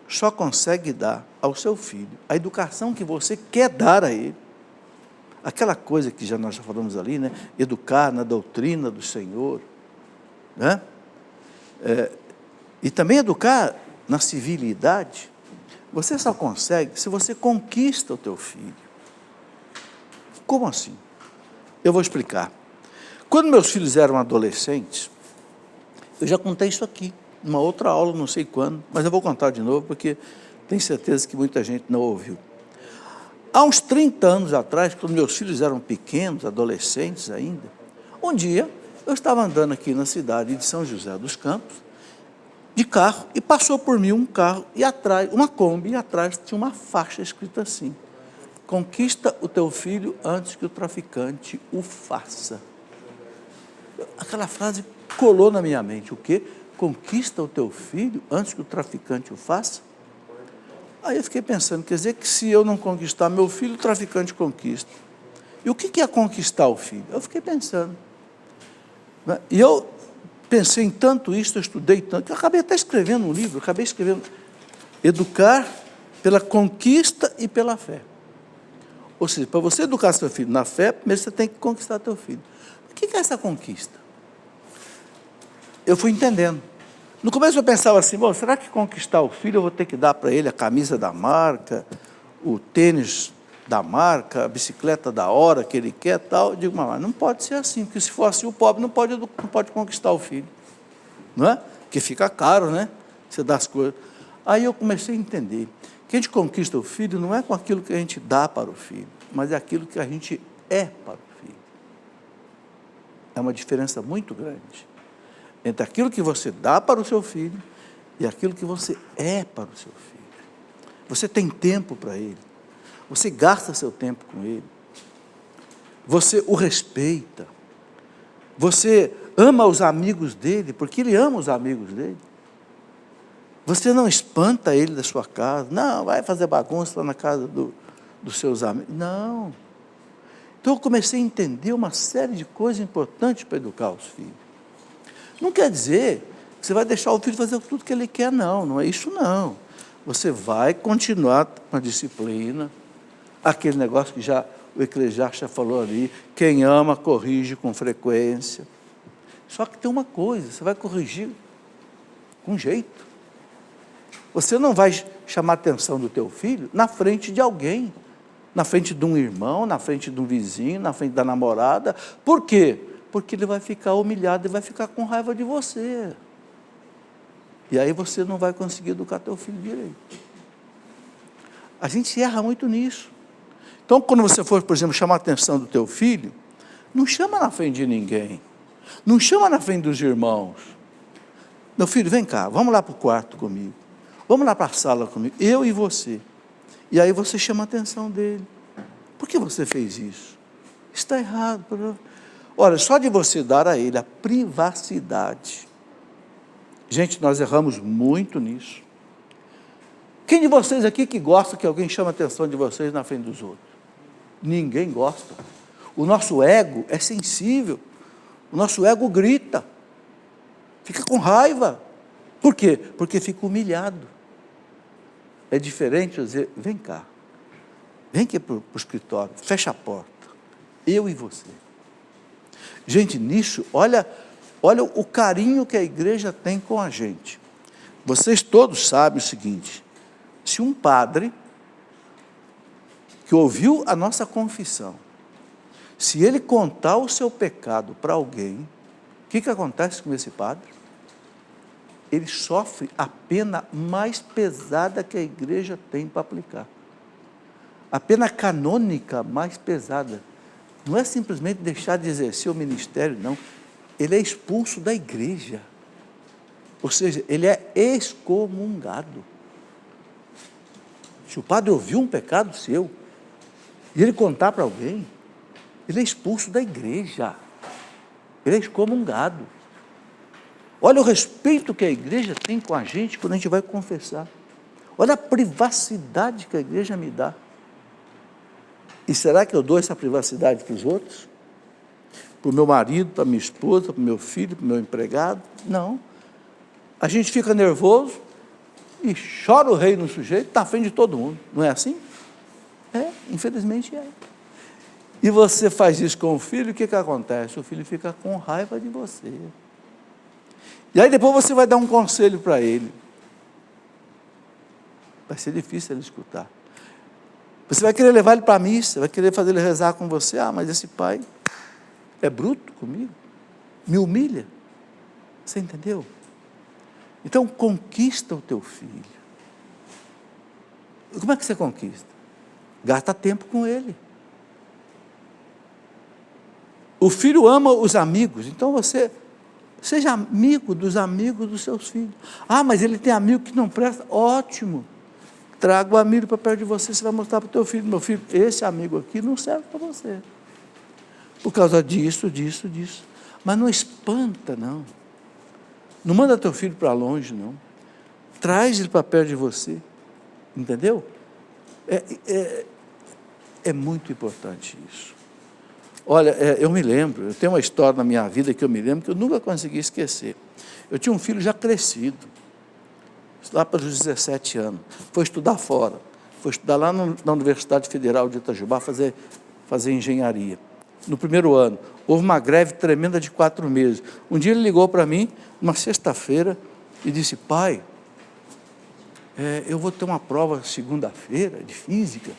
só consegue dar ao seu filho a educação que você quer dar a ele. Aquela coisa que nós já falamos ali, né? Educar na doutrina do Senhor, né? E também educar na civilidade. Você só consegue se você conquista o teu filho. Como assim? Eu vou explicar. Quando meus filhos eram adolescentes, eu já contei isso aqui, numa outra aula, não sei quando, mas eu vou contar de novo, porque tenho certeza que muita gente não ouviu. Há uns 30 anos atrás, quando meus filhos eram pequenos, adolescentes ainda, um dia eu estava andando aqui na cidade de São José dos Campos, de carro, e passou por mim um carro, e atrás, uma Kombi, e atrás tinha uma faixa escrita assim: conquista o teu filho antes que o traficante o faça. Aquela frase colou na minha mente. O quê? Conquista o teu filho antes que o traficante o faça? Aí eu fiquei pensando, quer dizer que se eu não conquistar meu filho, o traficante conquista. E o que é conquistar o filho? Eu fiquei pensando, né? E eu pensei em tanto isso, eu estudei tanto, que eu acabei até escrevendo um livro, acabei escrevendo Educar pela Conquista e pela Fé. Ou seja, para você educar seu filho na fé, primeiro você tem que conquistar teu filho. O que é essa conquista? Eu fui entendendo. No começo eu pensava assim, bom, será que conquistar o filho eu vou ter que dar para ele a camisa da marca, o tênis da marca, a bicicleta da hora que ele quer, tal? Eu digo, mas não pode ser assim, porque se for assim, o pobre não pode conquistar o filho, não é? Porque fica caro, né? Você dá as coisas. Aí eu comecei a entender que a gente conquista o filho não é com aquilo que a gente dá para o filho, mas é aquilo que a gente é para o filho. É uma diferença muito grande entre aquilo que você dá para o seu filho e aquilo que você é para o seu filho. Você tem tempo para ele, você gasta seu tempo com ele, você o respeita, você ama os amigos dele, porque ele ama os amigos dele. Você não espanta ele da sua casa, não, vai fazer bagunça lá na casa dos seus amigos, não. Então eu comecei a entender uma série de coisas importantes para educar os filhos. Não quer dizer que você vai deixar o filho fazer tudo que ele quer, não, não é isso não. Você vai continuar com a disciplina, aquele negócio que já o Eclesiastes já falou ali, quem ama corrige com frequência. Só que tem uma coisa, você vai corrigir com jeito. Você não vai chamar a atenção do teu filho na frente de alguém, na frente de um irmão, na frente de um vizinho, na frente da namorada. Por quê? Porque ele vai ficar humilhado e vai ficar com raiva de você. E aí você não vai conseguir educar teu filho direito. A gente erra muito nisso. Então, quando você for, por exemplo, chamar a atenção do teu filho, não chama na frente de ninguém. Não chama na frente dos irmãos. Meu filho, vem cá, vamos lá para o quarto comigo. Vamos lá para a sala comigo, eu e você. E aí você chama a atenção dele. Por que você fez isso? Está errado. Olha, só de você dar a ele a privacidade. Gente, nós erramos muito nisso. Quem de vocês aqui que gosta que alguém chame a atenção de vocês na frente dos outros? Ninguém gosta. O nosso ego é sensível. O nosso ego grita. Fica com raiva. Por quê? Porque fica humilhado. É diferente dizer, vem cá, Vem aqui para o escritório, fecha a porta. Eu e você. Gente, nisso, olha o carinho que a igreja tem com a gente. Vocês todos sabem o seguinte: se um padre que ouviu a nossa confissão, se ele contar o seu pecado para alguém, o que acontece com esse padre? Ele sofre a pena mais pesada que a igreja tem para aplicar. A pena canônica mais pesada. Não é simplesmente deixar de exercer o ministério, não. Ele é expulso da igreja. Ou seja, ele é excomungado. Se o padre ouviu um pecado seu, e ele contar para alguém, ele é expulso da igreja. Ele é excomungado. Olha o respeito que a igreja tem com a gente quando a gente vai confessar. Olha a privacidade que a igreja me dá. E será que eu dou essa privacidade para os outros? Para o meu marido, para a minha esposa, para o meu filho, para o meu empregado? Não. A gente fica nervoso e chora o rei no sujeito, está à frente de todo mundo. Não é assim? É, infelizmente é. E você faz isso com o filho, o que acontece? O filho fica com raiva de você. E aí depois você vai dar um conselho para ele. Vai ser difícil ele escutar. Você vai querer levar ele para a missa, vai querer fazer ele rezar com você. Ah, mas esse pai é bruto comigo, me humilha. Você entendeu? Então conquista o teu filho. Como é que você conquista? Gasta tempo com ele. O filho ama os amigos, então você seja amigo dos amigos dos seus filhos. Ah, mas ele tem amigo que não presta. Ótimo. Traga o amigo para perto de você, você vai mostrar para o teu filho: meu filho, esse amigo aqui não serve para você. Por causa disso. Mas não espanta, não. Não manda teu filho para longe, não. Traz ele para perto de você. Entendeu? É muito importante isso. Olha, eu me lembro, eu tenho uma história na minha vida que eu me lembro que eu nunca consegui esquecer. Eu tinha um filho já crescido, lá para os 17 anos, foi estudar fora, foi estudar lá na Universidade Federal de Itajubá, fazer engenharia. No primeiro ano, houve uma greve tremenda de 4 meses. Um dia ele ligou para mim, uma sexta-feira, e disse: pai, eu vou ter uma prova segunda-feira de física,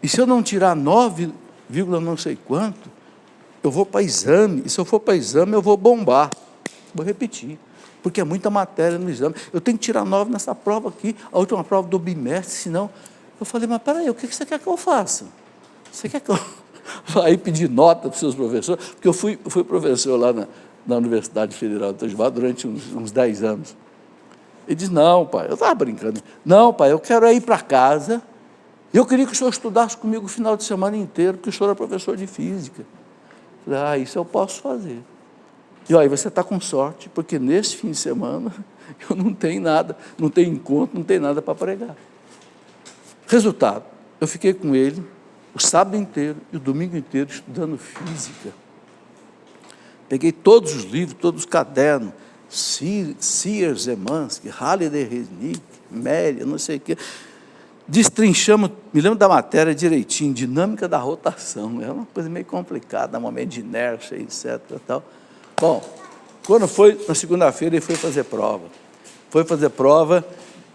e se eu não tirar 9, não sei quanto, eu vou para exame, e se eu for para exame eu vou bombar. Vou repetir, porque é muita matéria no exame, eu tenho que tirar 9 nessa prova aqui, a última prova do bimestre, senão... Eu falei: mas peraí, o que você quer que eu faça? Você quer que eu vá aí pedir nota para os seus professores? Porque eu fui professor lá na Universidade Federal de Itajubá durante uns 10 anos. Ele disse: não, pai, eu estava brincando, não, pai, eu quero ir para casa. Eu queria que o senhor estudasse comigo o final de semana inteiro, porque o senhor é professor de física. Eu falei: isso eu posso fazer. E aí você está com sorte, porque nesse fim de semana eu não tenho nada, não tenho encontro, não tenho nada para pregar. Resultado, eu fiquei com ele o sábado inteiro e o domingo inteiro estudando física. Peguei todos os livros, todos os cadernos, Sears, Zemansky, Halliday, Resnick, Méria, não sei o quê. Destrinchamos, me lembro da matéria direitinho, dinâmica da rotação, é uma coisa meio complicada, momento de inércia, etc. Tal. Bom, quando foi na segunda-feira, ele foi fazer prova,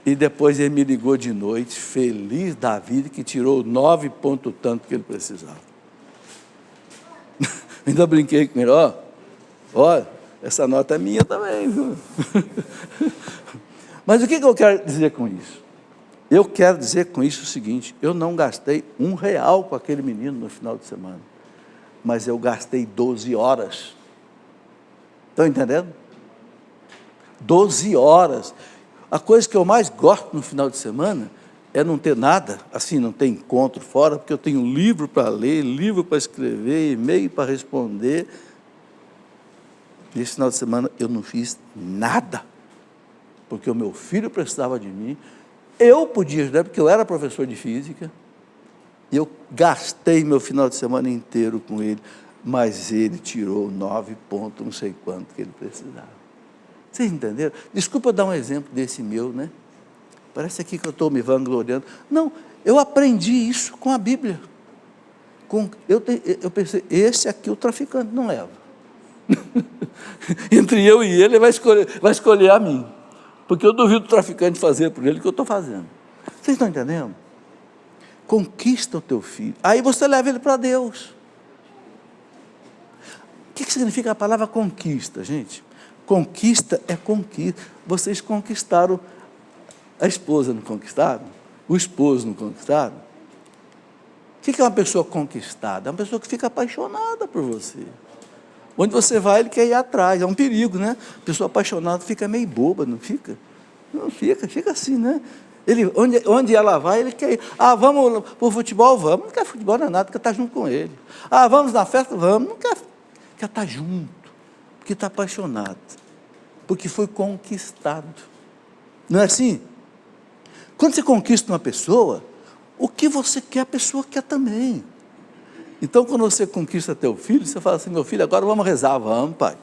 e depois ele me ligou de noite, feliz da vida, que tirou 9 pontos tanto que ele precisava. Ainda brinquei com ele: ó, essa nota é minha também, viu? Mas o que eu quero dizer com isso? Eu quero dizer com isso o seguinte: eu não gastei R$1 com aquele menino no final de semana, mas eu gastei 12 horas. Estão entendendo? 12 horas. A coisa que eu mais gosto no final de semana é não ter nada, assim, não ter encontro fora, porque eu tenho livro para ler, livro para escrever, e-mail para responder. Nesse final de semana eu não fiz nada, porque o meu filho precisava de mim. Eu podia ajudar, porque eu era professor de física, e eu gastei meu final de semana inteiro com ele, mas ele tirou 9 pontos, não sei quanto que ele precisava. Vocês entenderam? Desculpa dar um exemplo desse meu, né? Parece aqui que eu estou me vangloriando. Não, Eu aprendi isso com a Bíblia. Eu pensei, esse aqui o traficante não leva. Entre eu e ele vai escolher a mim. Porque eu duvido o traficante fazer por ele o que eu estou fazendo. Vocês estão entendendo? Conquista o teu filho. Aí você leva ele para Deus. O que significa a palavra conquista, gente? Conquista é conquista. Vocês conquistaram a esposa, não conquistaram? O esposo, não conquistaram? O que é uma pessoa conquistada? É uma pessoa que fica apaixonada por você. Onde você vai, ele quer ir atrás. É um perigo, né? A pessoa apaixonada fica meio boba, não fica? Não fica, fica assim, né? Onde ela vai, ele quer ir. Ah, vamos para o futebol? Vamos. Não quer futebol, não é nada, quer estar junto com ele. Ah, vamos na festa? Vamos. Não quer estar junto, porque está apaixonado, porque foi conquistado. Não é assim? Quando você conquista uma pessoa, o que você quer, a pessoa quer também. Então, quando você conquista teu filho, você fala assim, meu filho, agora vamos rezar, vamos, pai.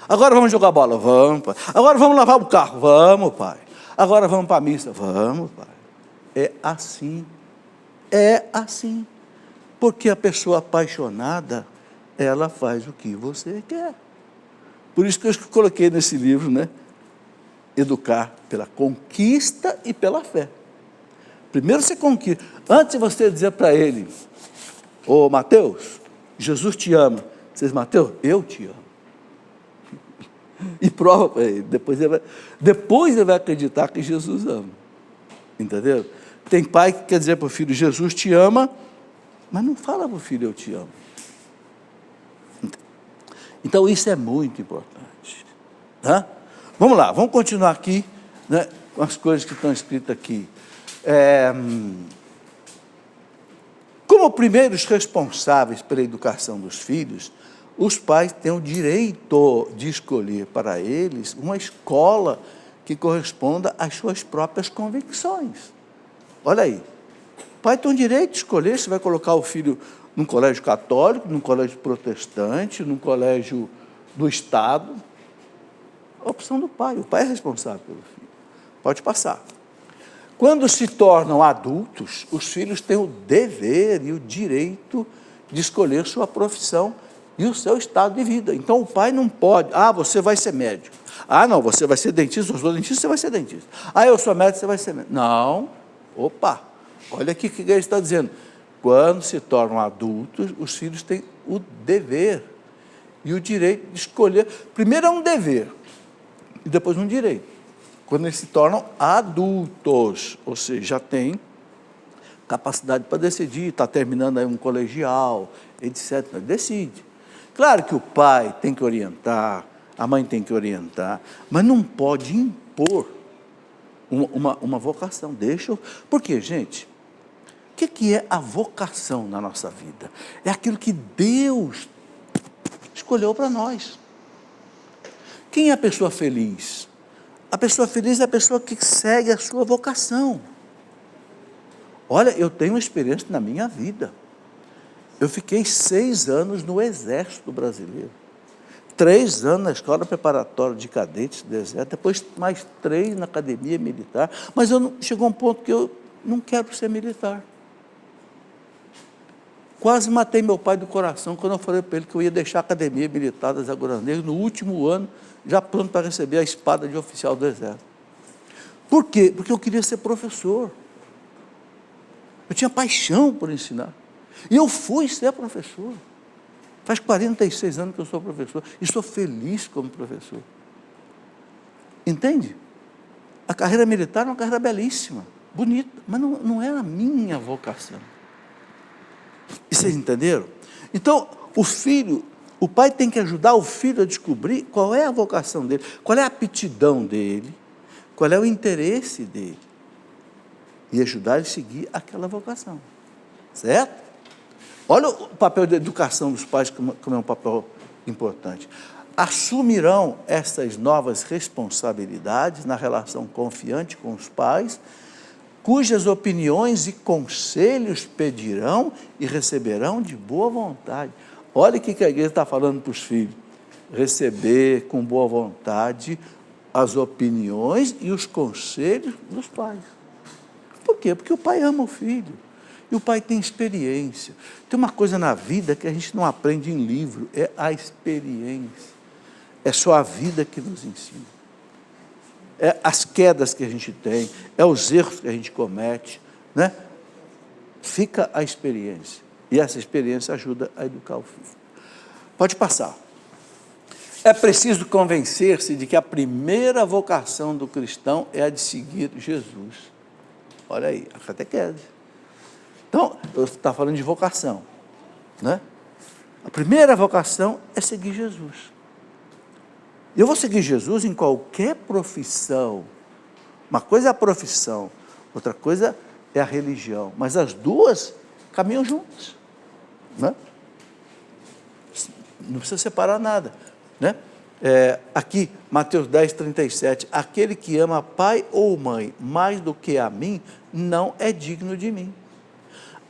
Agora vamos jogar bola, vamos, pai. Agora vamos lavar o carro, vamos, pai. Agora vamos para a missa, vamos, pai. É assim. É assim. Porque a pessoa apaixonada, ela faz o que você quer. Por isso que eu coloquei nesse livro, né? Educar pela conquista e pela fé. Primeiro você conquista. Antes de você dizer para ele, ô Mateus, Jesus te ama. Você diz, Mateus, eu te amo. E prova para ele. Depois ele vai acreditar que Jesus ama. Entendeu? Tem pai que quer dizer para o filho, Jesus te ama, mas não fala para o filho, eu te amo. Então isso é muito importante. Tá? Vamos lá, vamos continuar aqui, né, com as coisas que estão escritas aqui. Como primeiros responsáveis pela educação dos filhos, os pais têm o direito de escolher para eles uma escola que corresponda às suas próprias convicções. Olha aí, o pai tem o direito de escolher se vai colocar o filho num colégio católico, num colégio protestante, num colégio do Estado. A opção do pai, o pai é responsável pelo filho. Pode passar. Quando se tornam adultos, os filhos têm o dever e o direito de escolher sua profissão e o seu estado de vida. Então, o pai não pode, você vai ser médico. Não, você vai ser dentista, eu sou dentista, você vai ser dentista. Eu sou médico, você vai ser médico. Não, olha aqui o que ele está dizendo. Quando se tornam adultos, os filhos têm o dever e o direito de escolher. Primeiro é um dever, e depois um direito. Quando eles se tornam adultos, ou seja, já têm capacidade para decidir, está terminando aí um colegial, etc. Decide. Claro que o pai tem que orientar, a mãe tem que orientar, mas não pode impor uma vocação. Porque, gente, o que é a vocação na nossa vida? É aquilo que Deus escolheu para nós. Quem é a pessoa feliz? A pessoa feliz é a pessoa que segue a sua vocação. Olha, eu tenho uma experiência na minha vida. Eu fiquei 6 anos no Exército Brasileiro. 3 anos na Escola Preparatória de Cadetes do Exército, depois mais 3 na Academia Militar. Mas chegou um ponto que eu não quero ser militar. Quase matei meu pai do coração quando eu falei para ele que eu ia deixar a Academia Militar das Agulhas Negras no último ano, já pronto para receber a espada de oficial do Exército. Por quê? Porque eu queria ser professor. Eu tinha paixão por ensinar. E eu fui ser professor. Faz 46 anos que eu sou professor e sou feliz como professor. Entende? A carreira militar é uma carreira belíssima, bonita, mas não é a minha vocação. E vocês entenderam? Então, o pai tem que ajudar o filho a descobrir qual é a vocação dele, qual é a aptidão dele, qual é o interesse dele, e ajudar ele a seguir aquela vocação. Certo? Olha o papel da educação dos pais, como é um papel importante. Assumirão essas novas responsabilidades na relação confiante com os pais, cujas opiniões e conselhos pedirão e receberão de boa vontade. Olha o que a igreja está falando para os filhos. Receber com boa vontade as opiniões e os conselhos dos pais. Por quê? Porque o pai ama o filho. E o pai tem experiência. Tem uma coisa na vida que a gente não aprende em livro, é a experiência. É só a vida que nos ensina. É as quedas que a gente tem, é os erros que a gente comete, né? Fica a experiência. E essa experiência ajuda a educar o filho. Pode passar. É preciso convencer-se de que a primeira vocação do cristão é a de seguir Jesus. Olha aí, a catequese. Então, eu estou falando de vocação, né? A primeira vocação é seguir Jesus. Eu vou seguir Jesus em qualquer profissão. Uma coisa é a profissão, outra coisa é a religião. Mas as duas caminham juntas, né? Não precisa separar nada, né? Aqui, Mateus 10, 37, aquele que ama pai ou mãe mais do que a mim, não é digno de mim.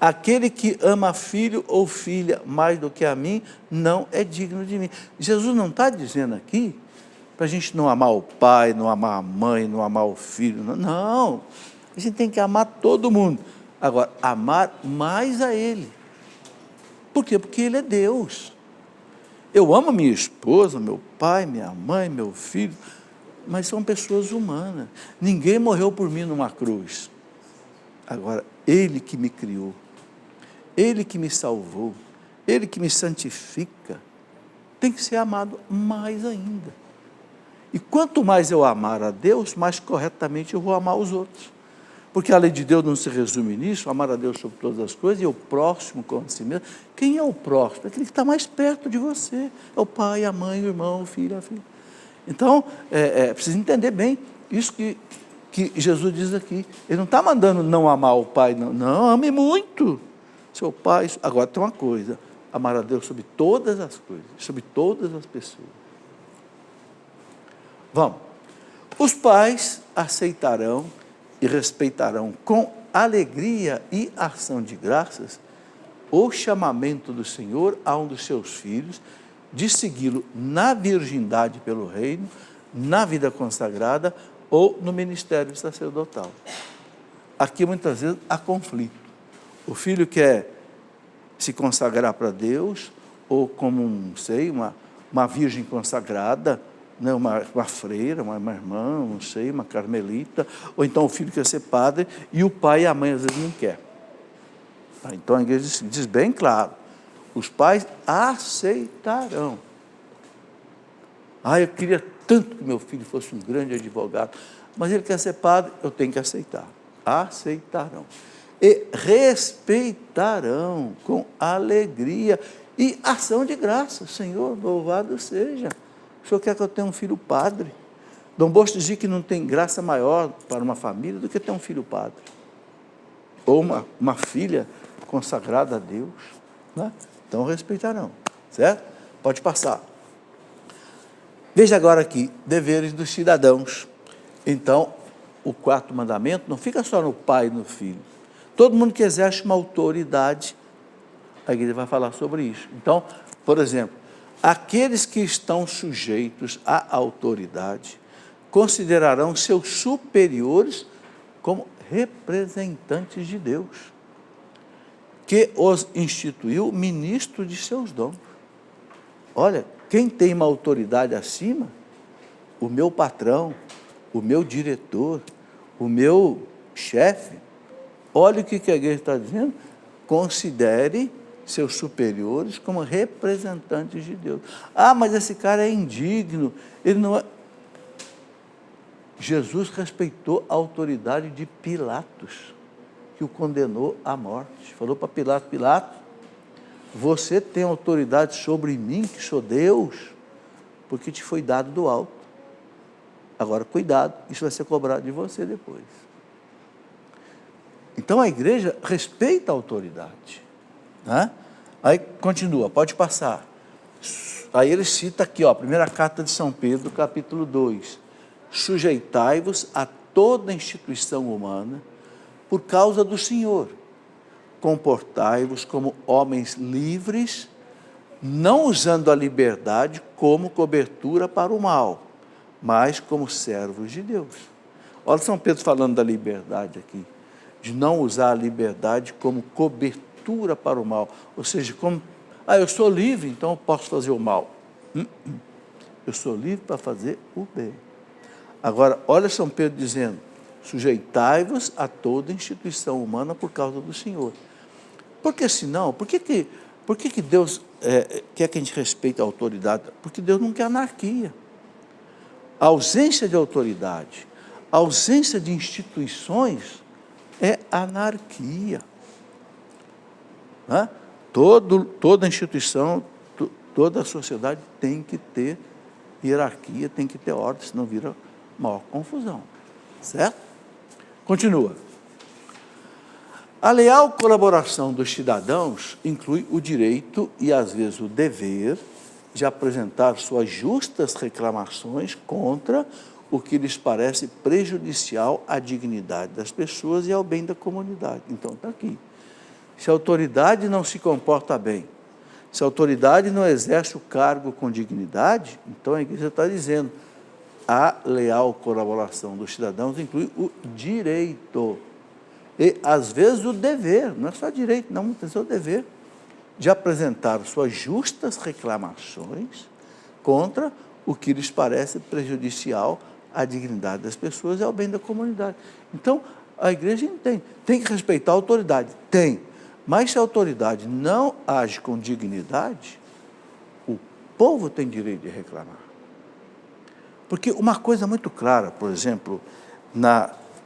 Aquele que ama filho ou filha mais do que a mim, não é digno de mim. Jesus não está dizendo aqui para a gente não amar o pai, não amar a mãe, não amar o filho. Não, a gente tem que amar todo mundo. Agora, amar mais a Ele. Por quê? Porque Ele é Deus. Eu amo minha esposa, meu pai, minha mãe, meu filho, mas são pessoas humanas. Ninguém morreu por mim numa cruz. Agora, Ele que me criou, Ele que me salvou, Ele que me santifica, tem que ser amado mais ainda. E quanto mais eu amar a Deus, mais corretamente eu vou amar os outros. Porque a lei de Deus não se resume nisso, amar a Deus sobre todas as coisas, e o próximo como a si mesmo. Quem é o próximo? Aquele que está mais perto de você. É o pai, a mãe, o irmão, o filho, a filha. Então, precisa entender bem isso que Jesus diz aqui. Ele não está mandando não amar o pai, não, ame muito seu pai. Agora tem uma coisa, amar a Deus sobre todas as coisas, sobre todas as pessoas. Vamos. Os pais aceitarão e respeitarão com alegria e ação de graças o chamamento do Senhor a um dos seus filhos de segui-lo na virgindade pelo reino, na vida consagrada ou no ministério sacerdotal. Aqui muitas vezes há conflito. O filho quer se consagrar para Deus, ou como, uma virgem consagrada, né, uma freira, uma irmã, não sei, uma carmelita, ou então o filho quer ser padre, e o pai e a mãe às vezes não quer. Então a igreja diz bem claro, os pais aceitarão. Eu queria tanto que meu filho fosse um grande advogado, mas ele quer ser padre, eu tenho que aceitar. Aceitarão. E respeitarão com alegria e ação de graça. Senhor, louvado seja. O Senhor quer que eu tenha um filho padre. Dom Bosco dizia que não tem graça maior para uma família do que ter um filho padre. Ou uma filha consagrada a Deus. Né? Então respeitarão. Certo? Pode passar. Veja agora aqui, deveres dos cidadãos. Então, o quarto mandamento não fica só no pai e no filho. Todo mundo que exerce uma autoridade, a igreja vai falar sobre isso. Então, por exemplo, aqueles que estão sujeitos à autoridade considerarão seus superiores como representantes de Deus, que os instituiu ministro de seus dons. Olha, quem tem uma autoridade acima, o meu patrão, o meu diretor, o meu chefe, olha o que a igreja está dizendo, considere seus superiores como representantes de Deus. Mas esse cara é indigno, ele não é... Jesus respeitou a autoridade de Pilatos, que o condenou à morte. Falou para Pilatos, Pilatos, você tem autoridade sobre mim, que sou Deus, porque te foi dado do alto. Agora, cuidado, isso vai ser cobrado de você depois. Então, a igreja respeita a autoridade. Né? Aí, continua, pode passar. Aí ele cita aqui, primeira carta de São Pedro, capítulo 2. Sujeitai-vos a toda instituição humana por causa do Senhor. Comportai-vos como homens livres, não usando a liberdade como cobertura para o mal, mas como servos de Deus. Olha São Pedro falando da liberdade aqui. de não usar a liberdade como cobertura para o mal. Ou seja, como, eu sou livre, então eu posso fazer o mal. Eu sou livre para fazer o bem. Agora, olha São Pedro dizendo, sujeitai-vos a toda instituição humana por causa do Senhor. Porque senão, por que Deus quer que a gente respeite a autoridade? Porque Deus não quer anarquia. A ausência de autoridade, a ausência de instituições é anarquia. Né? Toda instituição, toda a sociedade tem que ter hierarquia, tem que ter ordem, senão vira maior confusão. Certo? Continua. A leal colaboração dos cidadãos inclui o direito e, às vezes, o dever de apresentar suas justas reclamações contra o que lhes parece prejudicial à dignidade das pessoas e ao bem da comunidade. Então, está aqui. Se a autoridade não se comporta bem, se a autoridade não exerce o cargo com dignidade, então a igreja está dizendo, a leal colaboração dos cidadãos inclui o direito e, às vezes, o dever, não é só direito, não, tem o dever de apresentar suas justas reclamações contra o que lhes parece prejudicial à dignidade das pessoas e ao bem da comunidade. Então, a igreja entende, tem que respeitar a autoridade, tem, mas se a autoridade não age com dignidade, o povo tem direito de reclamar. Porque uma coisa muito clara, por exemplo,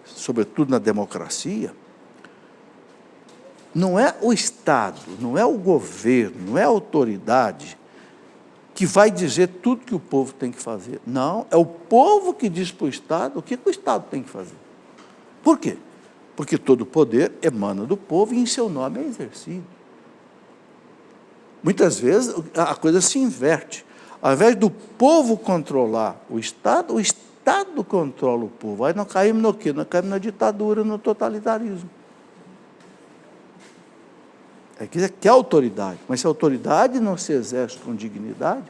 sobretudo na democracia, não é o Estado, não é o governo, não é a autoridade que vai dizer tudo que o povo tem que fazer. Não, é o povo que diz para o Estado o que o Estado tem que fazer. Por quê? Porque todo poder emana do povo e em seu nome é exercido. Muitas vezes a coisa se inverte. Ao invés do povo controlar o Estado controla o povo. Aí nós caímos no quê? Nós caímos na ditadura, no totalitarismo. É que é autoridade, mas se a autoridade não se exerce com dignidade,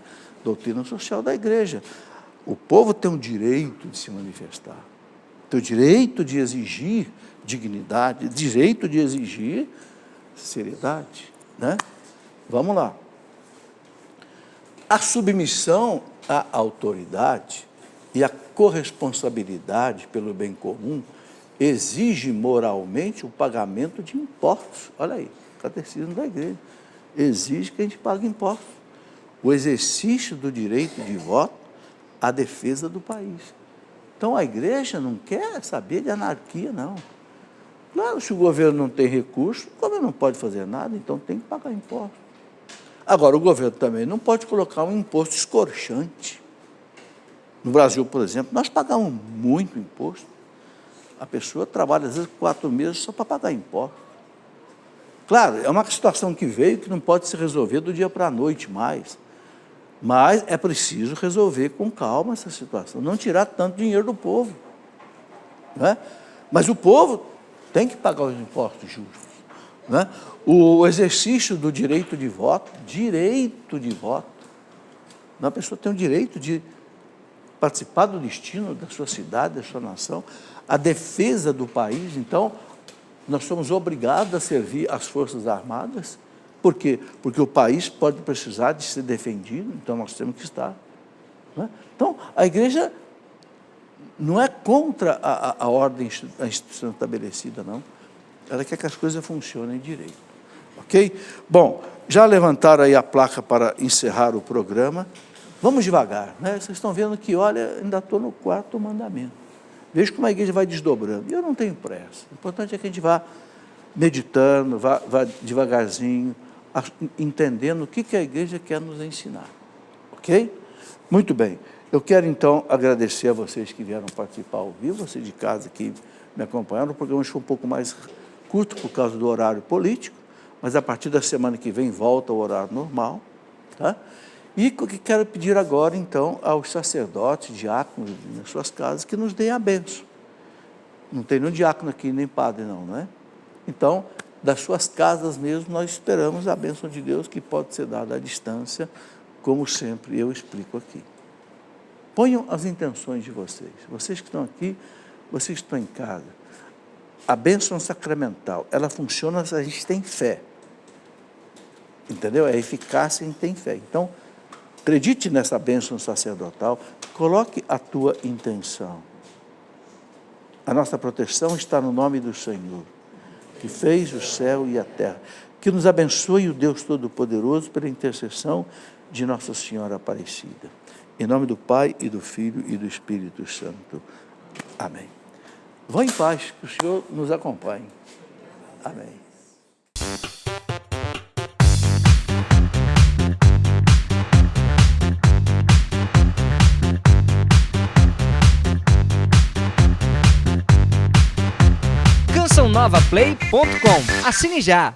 doutrina social da igreja, o povo tem o direito de se manifestar, tem o direito de exigir dignidade, direito de exigir seriedade. Né? Vamos lá. A submissão à autoridade e a corresponsabilidade pelo bem comum exige moralmente o pagamento de impostos. Olha aí. Catecismo da igreja, exige que a gente pague impostos. O exercício do direito de voto, a defesa do país. Então, a igreja não quer saber de anarquia, não. Claro, se o governo não tem recurso, o governo não pode fazer nada, então tem que pagar impostos. Agora, o governo também não pode colocar um imposto escorchante. No Brasil, por exemplo, nós pagamos muito imposto. A pessoa trabalha, às vezes, 4 meses só para pagar imposto. Claro, é uma situação que veio que não pode se resolver do dia para a noite mais. Mas é preciso resolver com calma essa situação, não tirar tanto dinheiro do povo. Né? Mas o povo tem que pagar os impostos justos. Né? O exercício do direito de voto. A pessoa tem o direito de participar do destino da sua cidade, da sua nação, a defesa do país. Então, nós somos obrigados a servir as Forças Armadas. Por quê? Porque o país pode precisar de ser defendido, então nós temos que estar. Né? Então, a igreja não é contra a ordem, a instituição estabelecida, não. Ela quer que as coisas funcionem direito. Ok? Bom, já levantaram aí a placa para encerrar o programa. Vamos devagar, né? Vocês estão vendo que, olha, ainda estou no 4º mandamento. Veja como a igreja vai desdobrando. E eu não tenho pressa. O importante é que a gente vá meditando, vá devagarzinho, entendendo o que a igreja quer nos ensinar. Ok? Muito bem. Eu quero, então, agradecer a vocês que vieram participar ao vivo, vocês de casa que me acompanharam. O programa foi um pouco mais curto por causa do horário político, mas a partir da semana que vem volta ao horário normal. Tá? E o que quero pedir agora, então, aos sacerdotes, diáconos, nas suas casas, que nos deem a bênção. Não tem nenhum diácono aqui, nem padre, não é? Então, das suas casas mesmo, nós esperamos a bênção de Deus, que pode ser dada à distância, como sempre eu explico aqui. Ponham as intenções de vocês. Vocês que estão aqui, vocês que estão em casa. a bênção sacramental, ela funciona se a gente tem fé. Entendeu? É eficácia em ter fé. Então, acredite nessa bênção sacerdotal, coloque a tua intenção. A nossa proteção está no nome do Senhor, que fez o céu e a terra. Que nos abençoe o Deus Todo-Poderoso pela intercessão de Nossa Senhora Aparecida. Em nome do Pai, e do Filho, e do Espírito Santo. Amém. Vão em paz, que o Senhor nos acompanhe. Amém. CançãoNovaPlay.com. Assine já!